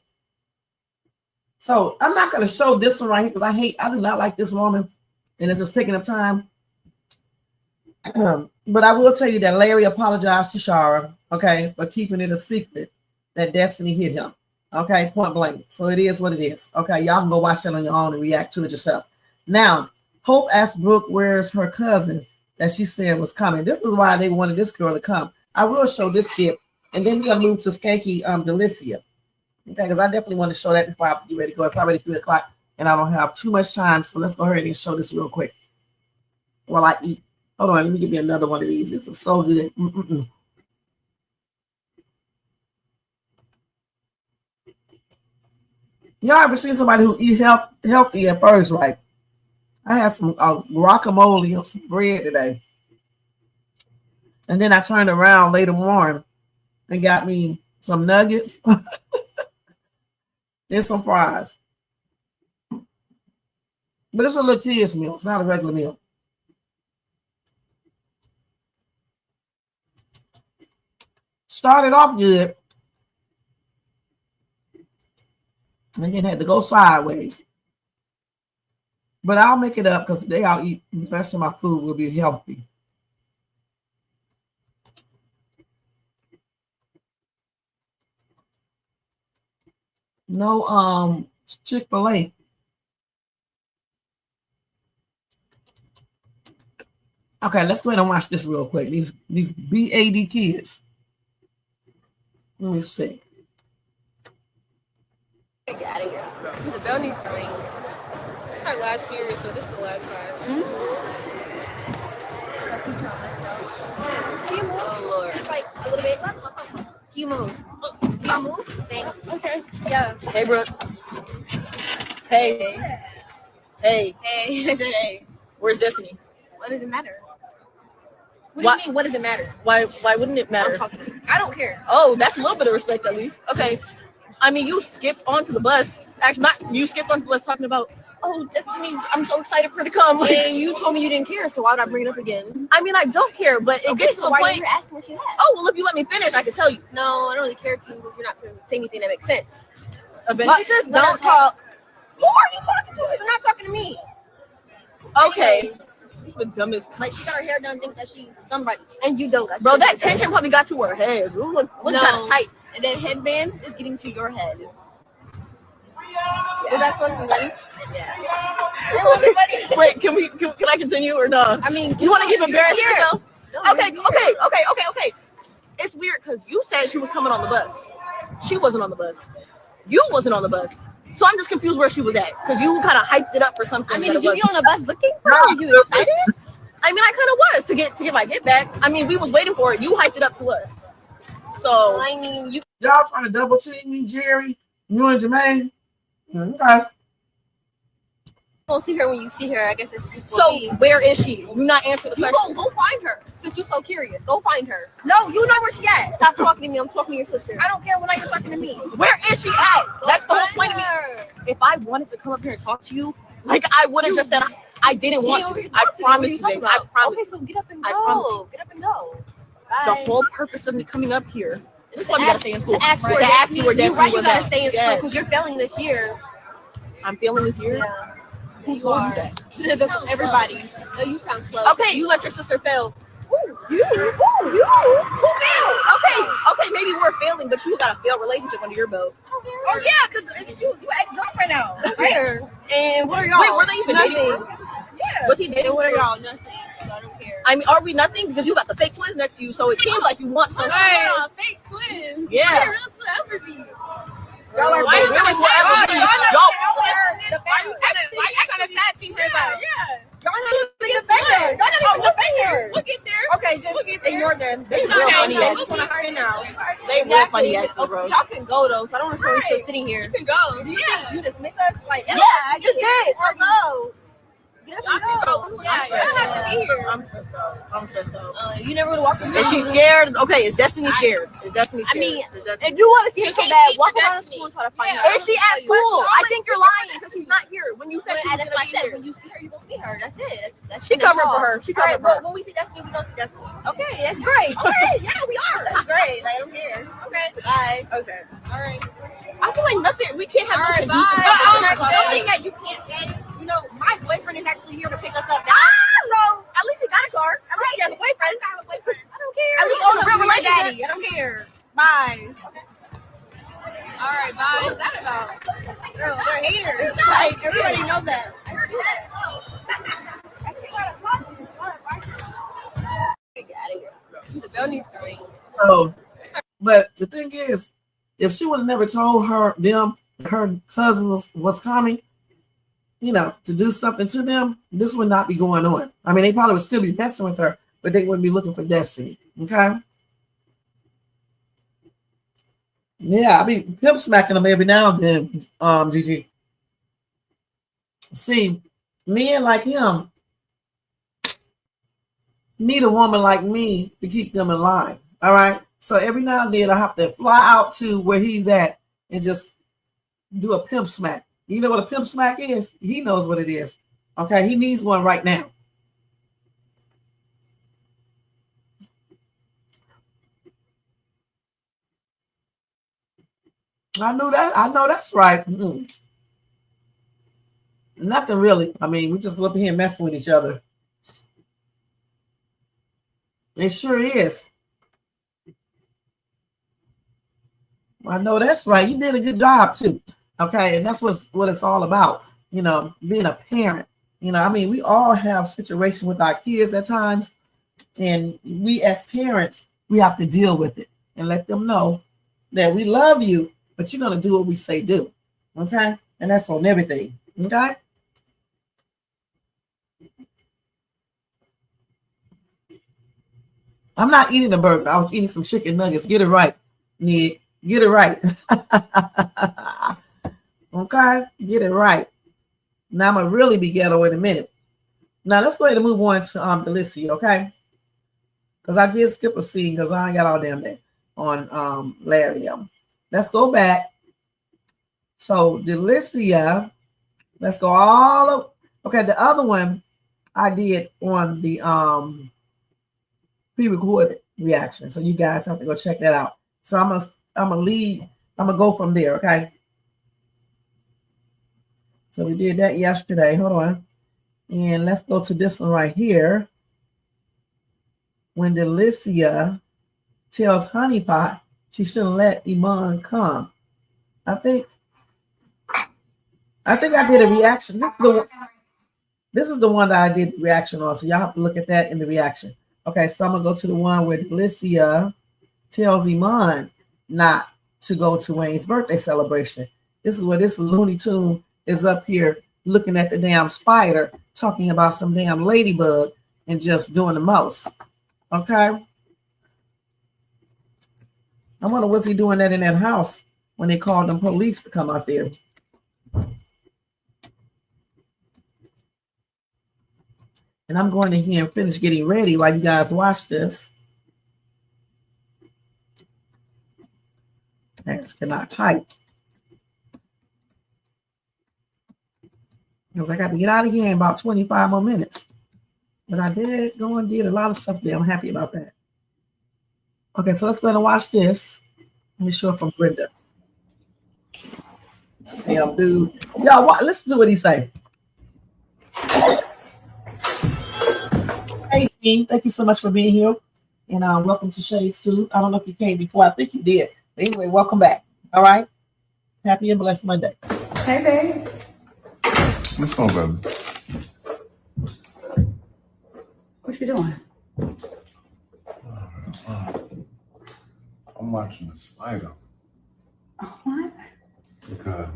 So I'm not going to show this one right here because I do not like this woman, and it's just taking up time. But I will tell you that Larry apologized to Sharra, okay, for keeping it a secret that Destiny hit him. Okay, point blank. So it is what it is. Okay, y'all can go watch that on your own and react to it yourself. Now, Hope asked Brooke where's her cousin that she said was coming. This is why they wanted this girl to come. I will show this skip, and then we're gonna move to Skanky Delicia. Okay, because I definitely want to show that before I have to get ready to go. It's already 3 o'clock, and I don't have too much time. So let's go ahead and show this real quick while I eat. Hold on, let me give me another one of these. This is so good. Y'all ever seen somebody who eat healthy at first, right? I had some guacamole on some bread today. And then I turned around later on and got me some nuggets and some fries. But it's a little kid's meal. It's not a regular meal. Started off good. And then had to go sideways. But I'll make it up because today I'll eat the rest of my food will be healthy. No Chick-fil-A. Okay, let's go ahead and watch this real quick. These BAD kids. Let me see. Get out of here. The bell needs to ring. It's our last period, so this is the last class. Can you move? Oh, Lord. Just like a little bit. Can you move? Can you move? Thanks. Okay. Yeah. Hey, Brooke. Hey. Hey. Hey. I said hey. Where's Destiny? What does it matter? What do you mean, what does it matter? Why wouldn't it matter? I don't care. Oh, that's a little bit of respect at least. Okay. I mean, you skipped onto the bus. Actually, not you skipped onto the bus talking about, oh, Destiny, I'm so excited for her to come. And you told me you didn't care, so why would I bring it up again? I mean, I don't care, but it gets to the why point. You're asking where she's at? Oh, well, if you let me finish, I could tell you. No, I don't really care to if you're not going to say anything that makes sense. Eventually, just don't talk. Who are you talking to? You're not talking to me. Okay. Anyways, The dumbest. like she got her hair done, think that she somebody. And you don't. Bro, that tension probably got to her head. Look kind of tight. And that headband is getting to your head. Was that supposed to be funny? Yeah. It wasn't funny. Wait, can I continue or no? I mean, you want to keep embarrassing yourself? No, Okay. It's weird because you said she was coming on the bus. She wasn't on the bus. You wasn't on the bus. So I'm just confused where she was at because you kind of hyped it up for something. I mean, did you get on the bus looking for her? Are you excited? I mean, I kind of was to get my get back. I mean, we was waiting for it. You hyped it up to us. So I mean, y'all trying to double team me, Jerry? You and Jermaine? Okay. You'll see her when you see her. I guess it's so. Where is she? You not answer the question. Go find her. Since you're so curious, go find her. No, you know where she at. Stop talking to me. I'm talking to your sister. I don't care when you're talking to me. Where is she at? That's the whole point of me. If I wanted to come up here and talk to you, like I would have just said I didn't want to. I promise you, babe. I promise. Okay, so get up and go. Get up and go. Bye. The whole purpose of me coming up here. This is why you gotta stay in school. To ask you where Destiny was at. You gotta stay in school because you're failing this year. I'm failing this year? Yeah. Who told you that? Everybody. No, you sound slow. Okay. You let your sister fail. You. Who failed? Okay, maybe we're failing, but you got a failed relationship under your belt. Oh yeah, because you ex-girlfriend now. Right? And what are y'all? Wait, were they even dating? Yeah. Was he dating? What are y'all? Nothing. So I don't care. I mean, are we nothing? Because you got the fake twins next to you, so it seems like you want something. Fake twins. Yeah. What real twins ever be? Y'all are why fake twins forever. Y'all defend her. Yeah. Y'all not even defend her. Y'all not even defend her. We'll get there. Okay, Okay, just ignore them. They real funny They actors. just want to hurt it now. They real funny actors, bro. Y'all can go though, so I don't understand why you're still sitting here. You can go. Do you think you dismiss us? Like, Yeah, I just did. Or go. Get up and go. Yeah, You don't have to be here. I'm stressed out. I'm stressed out. You never would walk in. Is she scared? Okay, is Destiny scared? Is Destiny I scared? mean, Is Destiny if you want to see her so bad, walk around the school and try to find her. Is she at school? I think you're lying because she's not here. When you said she was That's gonna what I be said. here. When you see her, you gonna see her. That's it. That's She covered for her. She All right, covered for her. but when we see Destiny, we don't see Destiny. Okay, that's great. Okay, yeah, we are. That's great. Like, I don't care. Okay, bye. Okay. All right. I feel like nothing. We can't have All right, nothing to do. bye. Something that you can't say. You know, my boyfriend is actually here to pick us up. So At least he got a car. At least he has a boyfriend. I have a boyfriend. I don't care. At least on a real relationship. Daddy. I don't care. Bye. All right, bye. What's that about? Girl, they're haters. Like, everybody know that. The bell needs to ring. Oh, but the thing is, if she would have never told her cousin was coming, you know, to do something to them, this would not be going on. I mean, they probably would still be messing with her, but they wouldn't be looking for Destiny. Okay. Yeah, I be pimp smacking them every now and then, Gigi. See, men like him need a woman like me to keep them in line. All right. So every now and then I have to fly out to where he's at and just do a pimp smack. You know what a pimp smack is? He knows what it is. Okay. He needs one right now. I knew that. I know that's right. Nothing really. I mean, we just up here messing with each other. It sure is. I know that's right. You did a good job too. Okay, and that's what it's all about. You know, being a parent. You know, I mean, we all have situations with our kids at times, and we as parents, we have to deal with it and let them know that we love you, but you're gonna do what we say do. Okay, and that's on everything. Okay. I'm not eating a burger. I was eating some chicken nuggets. Get it right, Nick. Get it right. Okay, get it right. Now I'm gonna really be ghetto in a minute. Now let's go ahead and move on to Delicia, okay? Because I did skip a scene because I ain't got all damn day on Larry. Let's go back. So Delicia, let's go all up. Okay, the other one I did on the pre-recorded reaction. So you guys have to go check that out. So I'm gonna go from there, okay? So we did that yesterday. Hold on. And let's go to this one right here. When Delicia tells Honeypot she shouldn't let Iman come. I think I did a reaction. This is the one that I did the reaction on. So y'all have to look at that in the reaction. Okay, so I'm gonna go to the one where Delicia tells Iman not to go to Wayne's birthday celebration. This is where this Looney Tune is up here looking at the damn spider, talking about some damn ladybug and just doing the most. Okay. I wonder was he doing that in that house when they called them police to come out there. And I'm going in here and finish getting ready while you guys watch this. Hands cannot type. Because I got to get out of here in about 25 more minutes. But I did go and did a lot of stuff there. I'm happy about that. Okay, so let's go ahead and watch this. Let me show it from Brenda. Damn dude. Y'all, listen to what he say. Hey, Gene, thank you so much for being here. And welcome to Shades 2. I don't know if you came before. I think you did. But anyway, welcome back. All right? Happy and blessed Monday. Hey, babe. What's up, baby? What you doing? I'm watching the spider What? because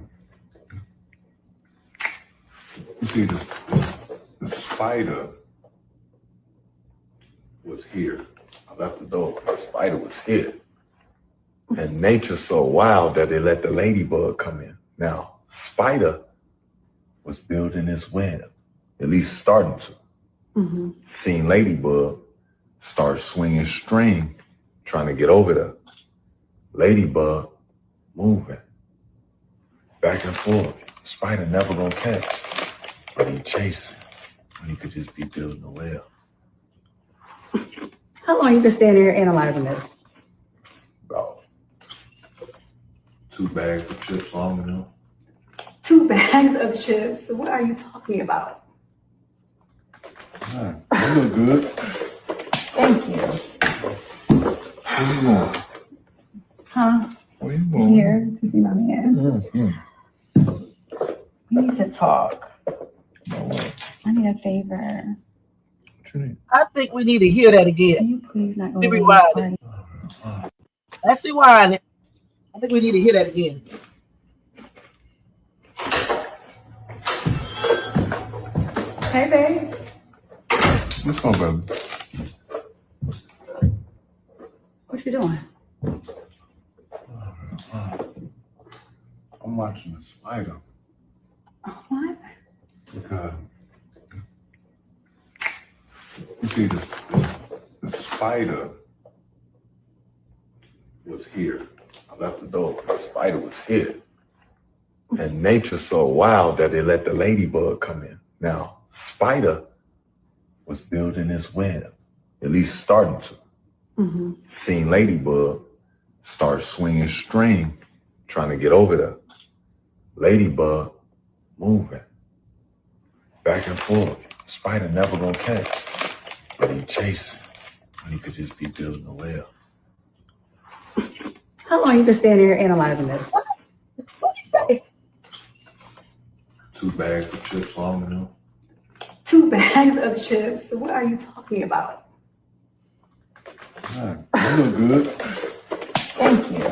you see the spider was here. I left the door. The spider was here. And nature's so wild that they let the ladybug come in. Now, spider was building his web, at least starting to. Seen ladybug start swinging string, trying to get over there. Ladybug moving back and forth. Spider never gonna catch, but he chasing when he could just be building a web. How long you been standing here analyzing this? About 2 bags of chips long enough. 2 bags of chips. What are you talking about? Man, you look good. Thank you. Where you going? Huh? Where you going? Here to see my man. We need to talk. I need a favor. What you need? I think we need to hear that again. Can you please not go Let me to rewind this it. party? Let's rewind it. I think we need to hear that again. Hey, babe. What's on, baby? What you doing? I'm watching the spider What? because you see the spider was here. I left the door. The spider was here. And nature's so wild that they let the ladybug come in. Now, spider was building his web, at least starting to. Seen ladybug start swinging string, trying to get over there. Ladybug moving back and forth. Spider never gonna catch, but he chasing when he could just be building a web. How long you been standing here analyzing this? What'd you say? 2 bags of chips long enough. 2 bags of chips. What are you talking about? Man, you look good. Thank you.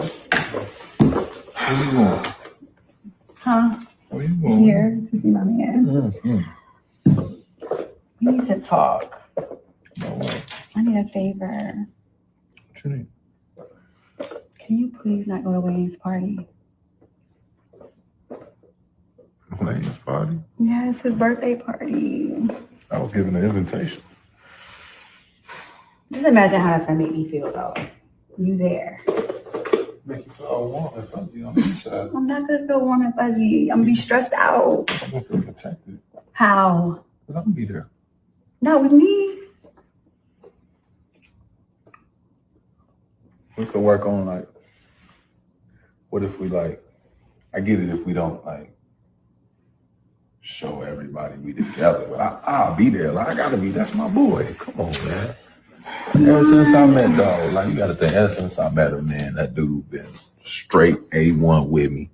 Where you going? Huh? Where you going? Here to see my man. We need to talk. I need a favor. What you need? Can you please not go to Wayne's party? Wayne's party? Yes, his birthday party. I was given an invitation. Just imagine how that's gonna make me feel though. You there. Make you feel all warm and fuzzy on the inside. I'm not gonna feel warm and fuzzy. I'm gonna be stressed out. I'm gonna feel protected. How? But I'm gonna be there. Not with me. We could work on like, what if we like, I get it if we don't like show everybody we together, but I'll be there. Like I gotta be, that's my boy. Come on, man. Ever since I met dog, like you gotta think, ever since I met him, man, that dude been straight A1 with me.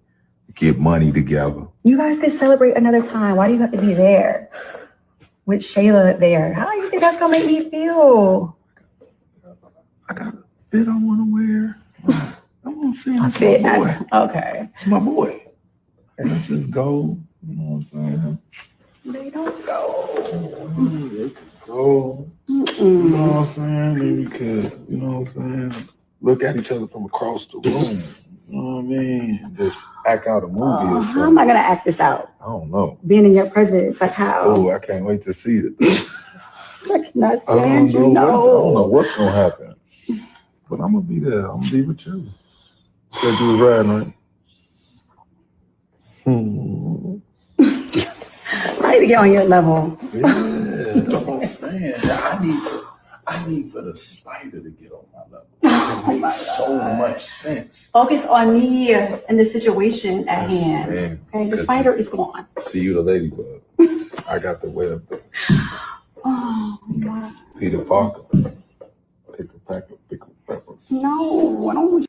Get money together. You guys could celebrate another time. Why do you have to be there? With Shayla there. How do you think that's gonna make me feel? I got a fit I wanna wear. I'm gonna say that's Fit. my boy. Okay. It's my boy. And let's just go. You know what I'm saying? They don't go. They could go. You know what I'm saying? And we could, you know what I'm saying? Look at each other from across the room. You know what I mean? Just act out a movie or something. How am I gonna act this out? I don't know. Being in your presence, like how? Oh, I can't wait to see it. I cannot I don't stand you. know. I don't know No. what's gonna happen. But I'm gonna be there. I'm gonna be with you. Said you was riding, right? I need to get on your level. Yeah, that's what I'm saying. I need for the spider to get on my level. It makes so much sense. Focus on me and the situation at hand. Man, Okay, the spider is gone. see you the ladybug. I got the web. Oh my. Peter Parker. Pick a pack of pickled peppers. No, I don't want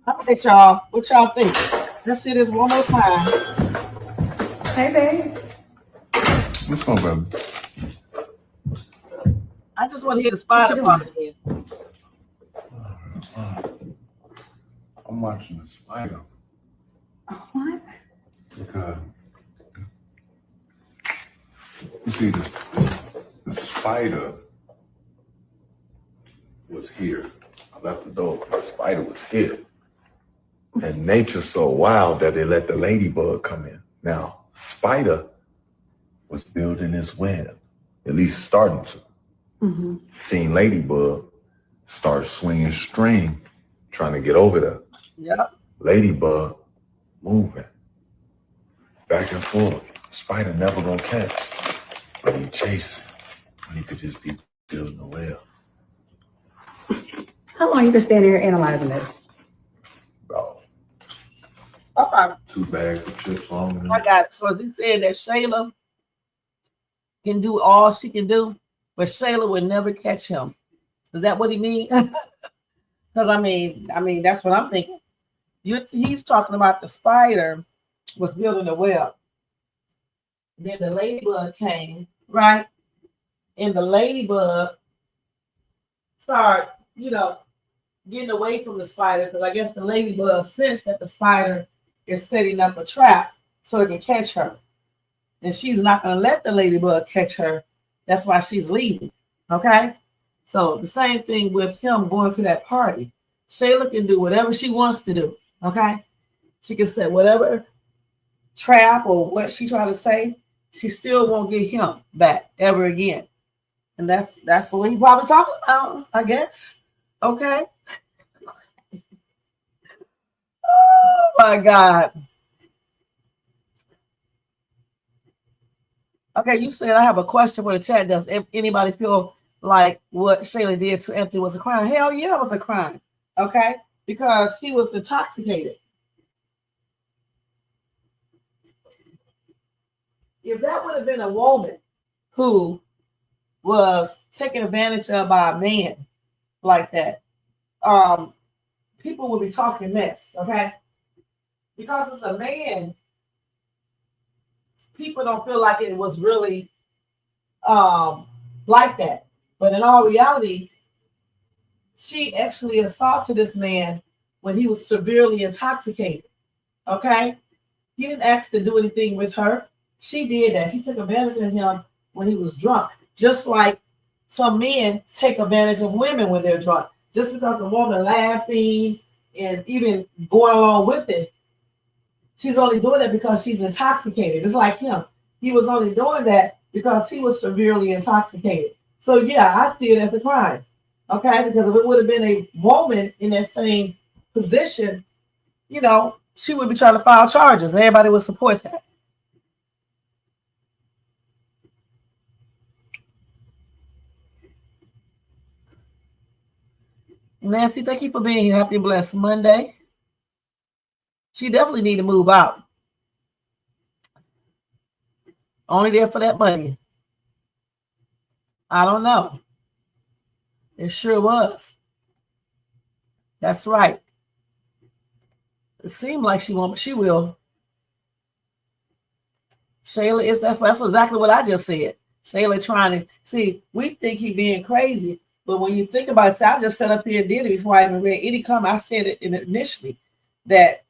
All right, y'all. What y'all think? Let's see this one more time. Hey, babe. What's on, baby? I just want to hear the spider part again. I'm watching the spider What? because you see this spider was here. I left the door. The spider was here. And nature's so wild that they let the ladybug come in. Now, spider was building his web, at least starting to. Seen ladybug start swinging string, trying to get over there. Yep. Ladybug moving back and forth. Spider never gonna catch, but he chasing when he could just be building a web. How long you been standing here analyzing this? About Okay. 2 bags of chips long. I got it. So you said that Shayla can do all she can do, but Shayla would never catch him. Is that what he means? Because I mean, that's what I'm thinking. He's talking about the spider was building a web. Then the ladybug came, right? And the ladybug started, getting away from the spider, because I guess the ladybug sensed that the spider is setting up a trap so it can catch her. And she's not going to let the ladybug catch her. That's why she's leaving. Okay? So the same thing with him going to that party. Shayla can do whatever she wants to do. Okay? She can set whatever trap or what she try to say. She still won't get him back ever again. And that's what he probably talking about, I guess. Okay? Oh my God. Okay, you said I have a question for the chat. Does anybody feel like what Shayla did to Anthony was a crime? Hell yeah, it was a crime. Okay? Because he was intoxicated. If that would have been a woman who was taken advantage of by a man like that, people would be talking mess, okay? Because it's a man, people don't feel like it was really like that. But in all reality, she actually assaulted this man when he was severely intoxicated, okay? He didn't ask to do anything with her. She did that. She took advantage of him when he was drunk, just like some men take advantage of women when they're drunk. Just because the woman laughing and even going along with it, she's only doing it because she's intoxicated. Just like him. He was only doing that because he was severely intoxicated. So yeah, I see it as a crime. Okay? Because if it would have been a woman in that same position, she would be trying to file charges. Everybody would support that. Nancy, thank you for being here. Happy and blessed Monday. She definitely need to move out. Only there for that money. I don't know. It sure was. That's right. It seemed like she won't, but she will. Shayla that's exactly what I just said. Shayla trying to see, we think he being crazy. But when you think about it, I just sat up here and did it before I even read any comment. I said it initially that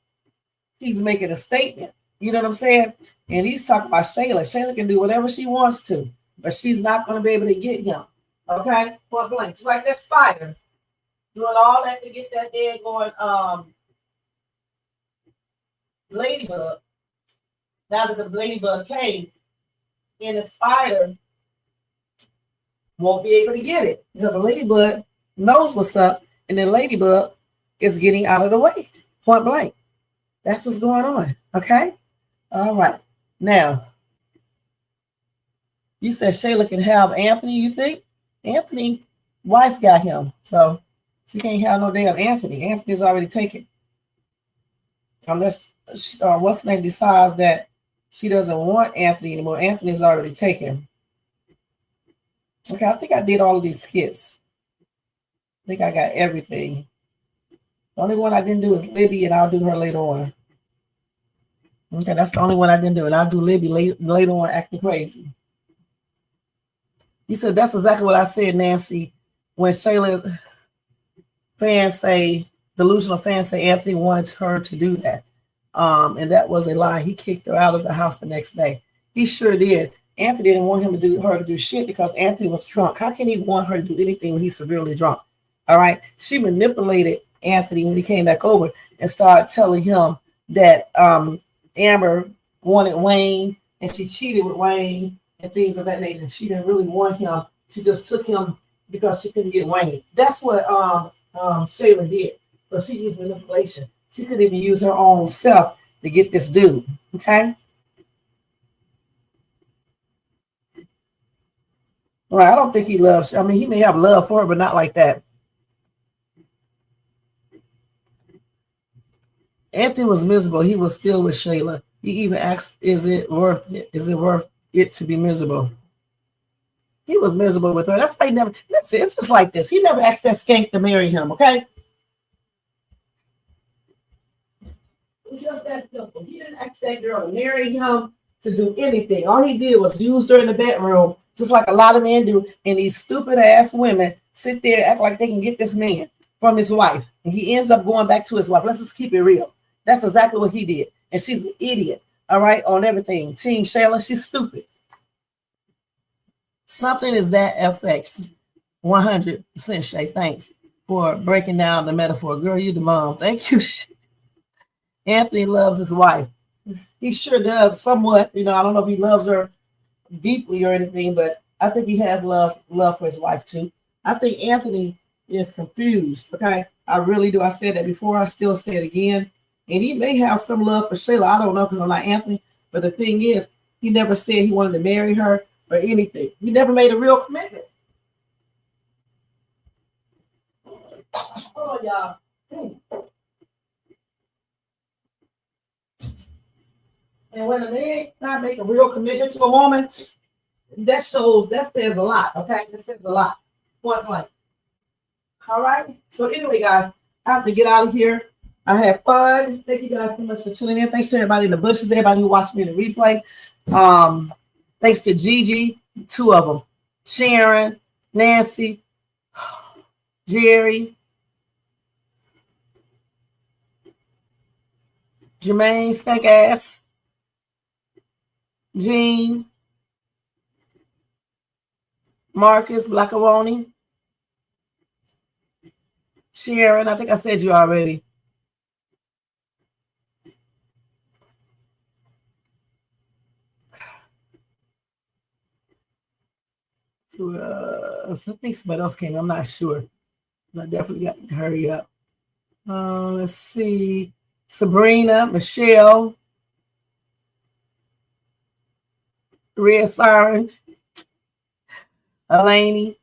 he's making a statement. You know what I'm saying? And he's talking about Shayla. Shayla can do whatever she wants to, but she's not going to be able to get him. Okay? Point blank. Just like that spider doing all that to get that dead going ladybug. Now that the ladybug came, and the spider won't be able to get it because the ladybug knows what's up, and the ladybug is getting out of the way. Point blank. That's what's going on. Okay? All right. Now, you said Shayla can have Anthony, you think? Anthony, wife got him, so she can't have no damn Anthony. Anthony's already taken. Unless, what's the name decides that she doesn't want Anthony anymore. Anthony's already taken. Okay, I think I did all of these skits. I think I got everything. The only one I didn't do is Libby, and I'll do her later on. Okay, that's the only one I didn't do, and I'll do Libby later on acting crazy. You said that's exactly what I said, Nancy, when Shayla delusional fans say Anthony wanted her to do that. And that was a lie. He kicked her out of the house the next day. He sure did. Anthony didn't want her to do shit because Anthony was drunk. How can he want her to do anything when he's severely drunk? All right. She manipulated Anthony when he came back over and started telling him that Amber wanted Wayne and she cheated with Wayne and things of that nature. She didn't really want him. She just took him because she couldn't get Wayne. That's what Shayla did. So she used manipulation. She couldn't even use her own self to get this dude. Okay. Well, I don't think he loves. I mean, he may have love for her, but not like that. Anthony was miserable. He was still with Shayla. He even asked, "Is it worth it? Is it worth it to be miserable?" He was miserable with her. That's why he never. Listen, it's just like this. He never asked that skank to marry him. Okay. It's just that simple. He didn't ask that girl to marry him, to do anything. All he did was use her in the bedroom, just like a lot of men do. And these stupid ass women sit there, act like they can get this man from his wife. And he ends up going back to his wife. Let's just keep it real. That's exactly what he did. And she's an idiot, all right, on everything. Team Shayla, she's stupid. Something is that affects 100% Shay. Thanks for breaking down the metaphor. Girl, you the mom. Thank you. Anthony loves his wife. He sure does somewhat. You know, I don't know if he loves her deeply or anything, but I think he has love for his wife too. I think Anthony is confused. Okay. I really do. I said that before. I still say it again. And he may have some love for Shayla. I don't know because I'm not Anthony. But the thing is, he never said he wanted to marry her or anything. He never made a real commitment. Oh, y'all. Hey. And when a man not make a real commitment to a woman, that says a lot. Okay. That says a lot. Point blank. All right. So anyway, guys, I have to get out of here. I had fun. Thank you guys so much for tuning in. Thanks to everybody in the bushes, everybody who watched me in the replay. Thanks to Gigi, 2 of them. Sharon, Nancy, Jerry, Jermaine, Stank Ass, Jean, Marcus, Blackaroni, Sharon, I think I said you already. I think somebody else came. I'm not sure. I definitely got to hurry up. Let's see. Sabrina, Michelle, Red Siren, Elaney.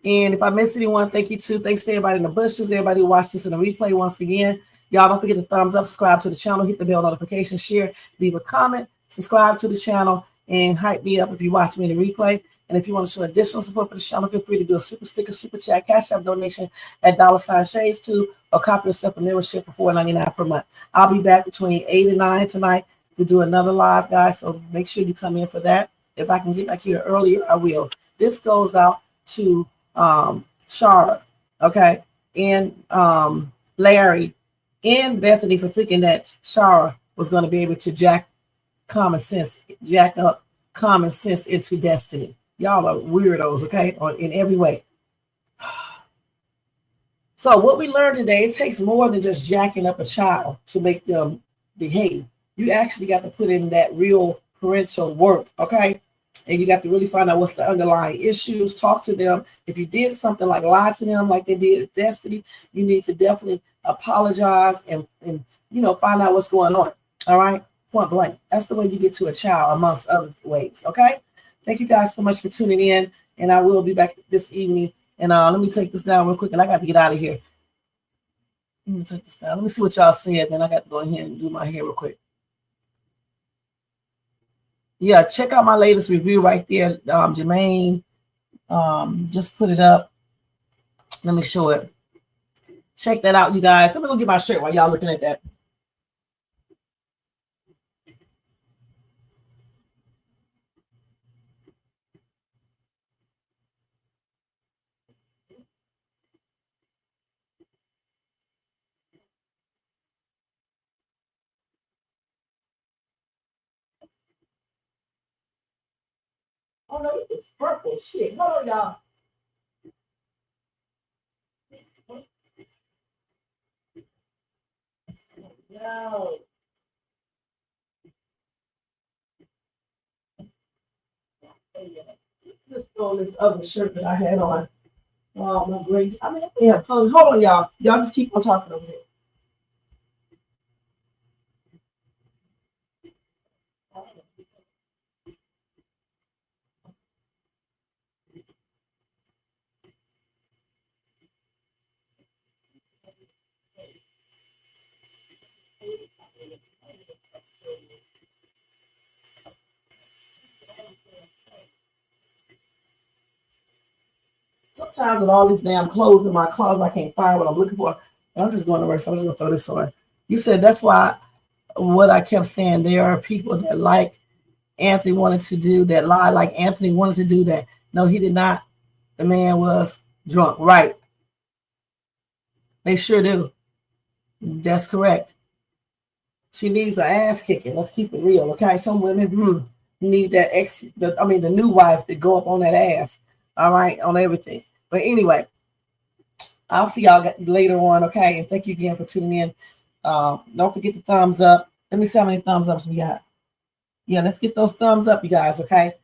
And if I miss anyone, thank you too. Thanks to everybody in the bushes, everybody who watched this in the replay once again. Y'all don't forget to thumbs up, subscribe to the channel, hit the bell notification, share, leave a comment, subscribe to the channel, and hype me up if you watch me in the replay. And if you want to show additional support for the channel, feel free to do a super sticker, super chat, cash app donation at $Shades2, or copy yourself a membership for $4.99 per month. I'll be back between 8 and 9 tonight to do another live, guys. So make sure you come in for that. If I can get back here earlier, I will. This goes out to Sharra, okay, and Larry and Bethany for thinking that Sharra was going to be able to jack up common sense into destiny. Y'all are weirdos, okay, in every way. So what we learned today, it takes more than just jacking up a child to make them behave. You actually got to put in that real parental work, okay? And you got to really find out what's the underlying issues, talk to them. If you did something like lie to them like they did at Destiny, you need to definitely apologize and find out what's going on, all right? Point blank. That's the way you get to a child, amongst other ways, okay? Thank you guys so much for tuning in, and I will be back this evening. And let me take this down real quick, and I got to get out of here. Let me take this down. Let me see what y'all said, then I got to go ahead and do my hair real quick. Yeah, check out my latest review right there. Jermaine just put it up. Let me show it. Check that out, you guys. Let me go get my shirt while y'all looking at that. Oh no, this is purple shit. Hold on, y'all. No. Just throw this other shirt that I had on. Oh my great. I mean, yeah, hold on, y'all. Y'all just keep on talking over there. Sometimes with all these damn clothes in my closet, I can't find what I'm looking for. And I'm just going to work, so I'm just going to throw this on. You said that's why what I kept saying, there are people that like Anthony wanted to do, that lie like Anthony wanted to do that. No, he did not. The man was drunk. Right. They sure do. That's correct. She needs an ass kicking. Let's keep it real, okay? Some women need that the new wife to go up on that ass, all right, on everything. But anyway, I'll see y'all later on, okay? And thank you again for tuning in. Don't forget the thumbs up. Let me see how many thumbs ups we got. Yeah, let's get those thumbs up, you guys, okay?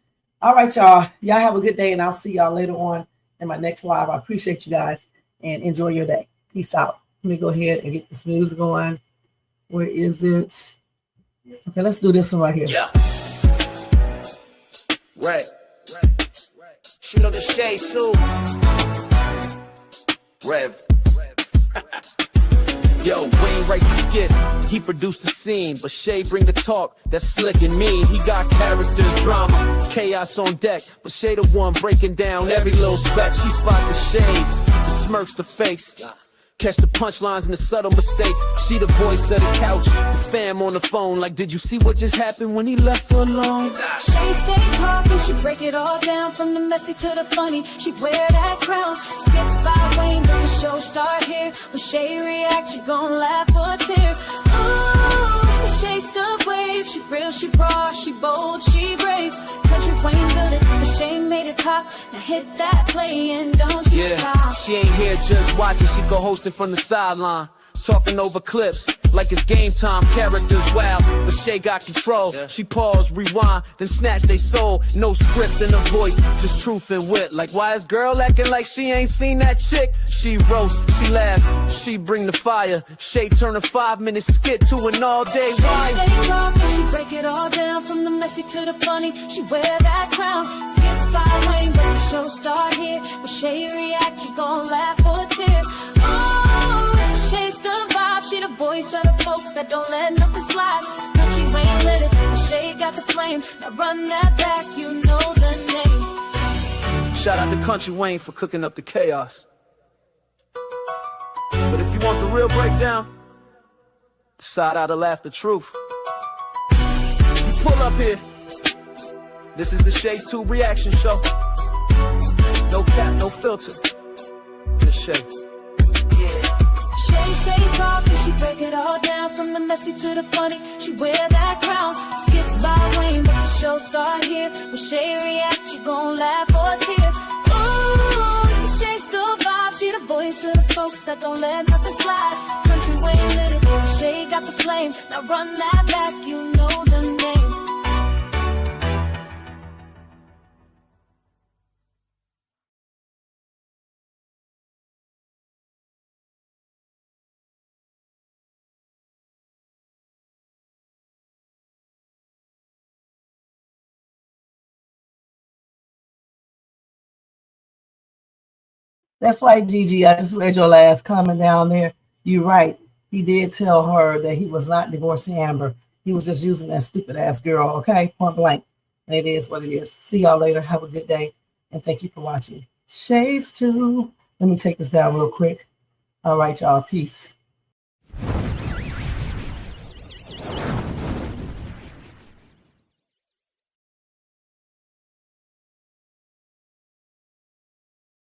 All right, y'all. Y'all have a good day, and I'll see y'all later on in my next live. I appreciate you guys, and enjoy your day. Peace out. Let me go ahead and get this music going. Where is it? Okay, let's do this one right here. Yeah. Right. Shoot up the shade soon. Rev. Yo, Wayne write the skit, he produced the scene, but Shay bring the talk, that's slick and mean. He got characters, drama, chaos on deck, but Shay the one breaking down every little speck. She spot the shade, the smirks, the fakes, catch the punchlines and the subtle mistakes. She the voice of the couch, the fam on the phone, like, did you see what just happened when he left her alone? She stay talking, she break it all down, from the messy to the funny. She wear that crown, skips by Wayne, but the show start here. When Shay react, you gon' laugh or tear. Ooh, it's the Shay stuff wave. She real, she raw, she bold, she brave. Country Wayne built it, but Shay made it pop. Now hit that play and don't you stop. She ain't here just watching, she go hosting from the sideline. Talking over clips like it's game time, characters wild, but Shay got control. She pause, rewind, then snatch they soul. No script in her voice, just truth and wit. Like, why is girl acting like she ain't seen that chick? She roast, she laugh, she bring the fire. Shay turn a 5-minute skit to an all-day ride. She stay talking, she break it all down, from the messy to the funny. She wear that crown, skips by Wayne, but the show start here. When Shay react, you gon' laugh or tear. Shay still vibe, she the voice of the folks that don't let nothing slide. Country Wayne lit it, but Shay got the flame. Now run that back, you know the name. Shout out to Country Wayne for cooking up the chaos. But if you want the real breakdown, decide how to laugh the truth. You pull up here. This is the Shay's 2 reaction show. No cap, no filter. Just Shay. Shay stay talking, she break it all down, from the messy to the funny. She wear that crown, skips by Wayne, but the show start here. When Shay react, you gon' laugh or tear. Ooh, it's the Shay still vibe, she the voice of the folks that don't let nothing slide. Country Wayne lit it, but Shay got the flame. Now run that back, you know the name. That's right, Gigi. I just read your last comment down there. You're right. He did tell her that he was not divorcing Amber. He was just using that stupid ass girl, okay? Point blank. And it is what it is. See y'all later. Have a good day. And thank you for watching. Shay's 2. Let me take this down real quick. All right, y'all. Peace.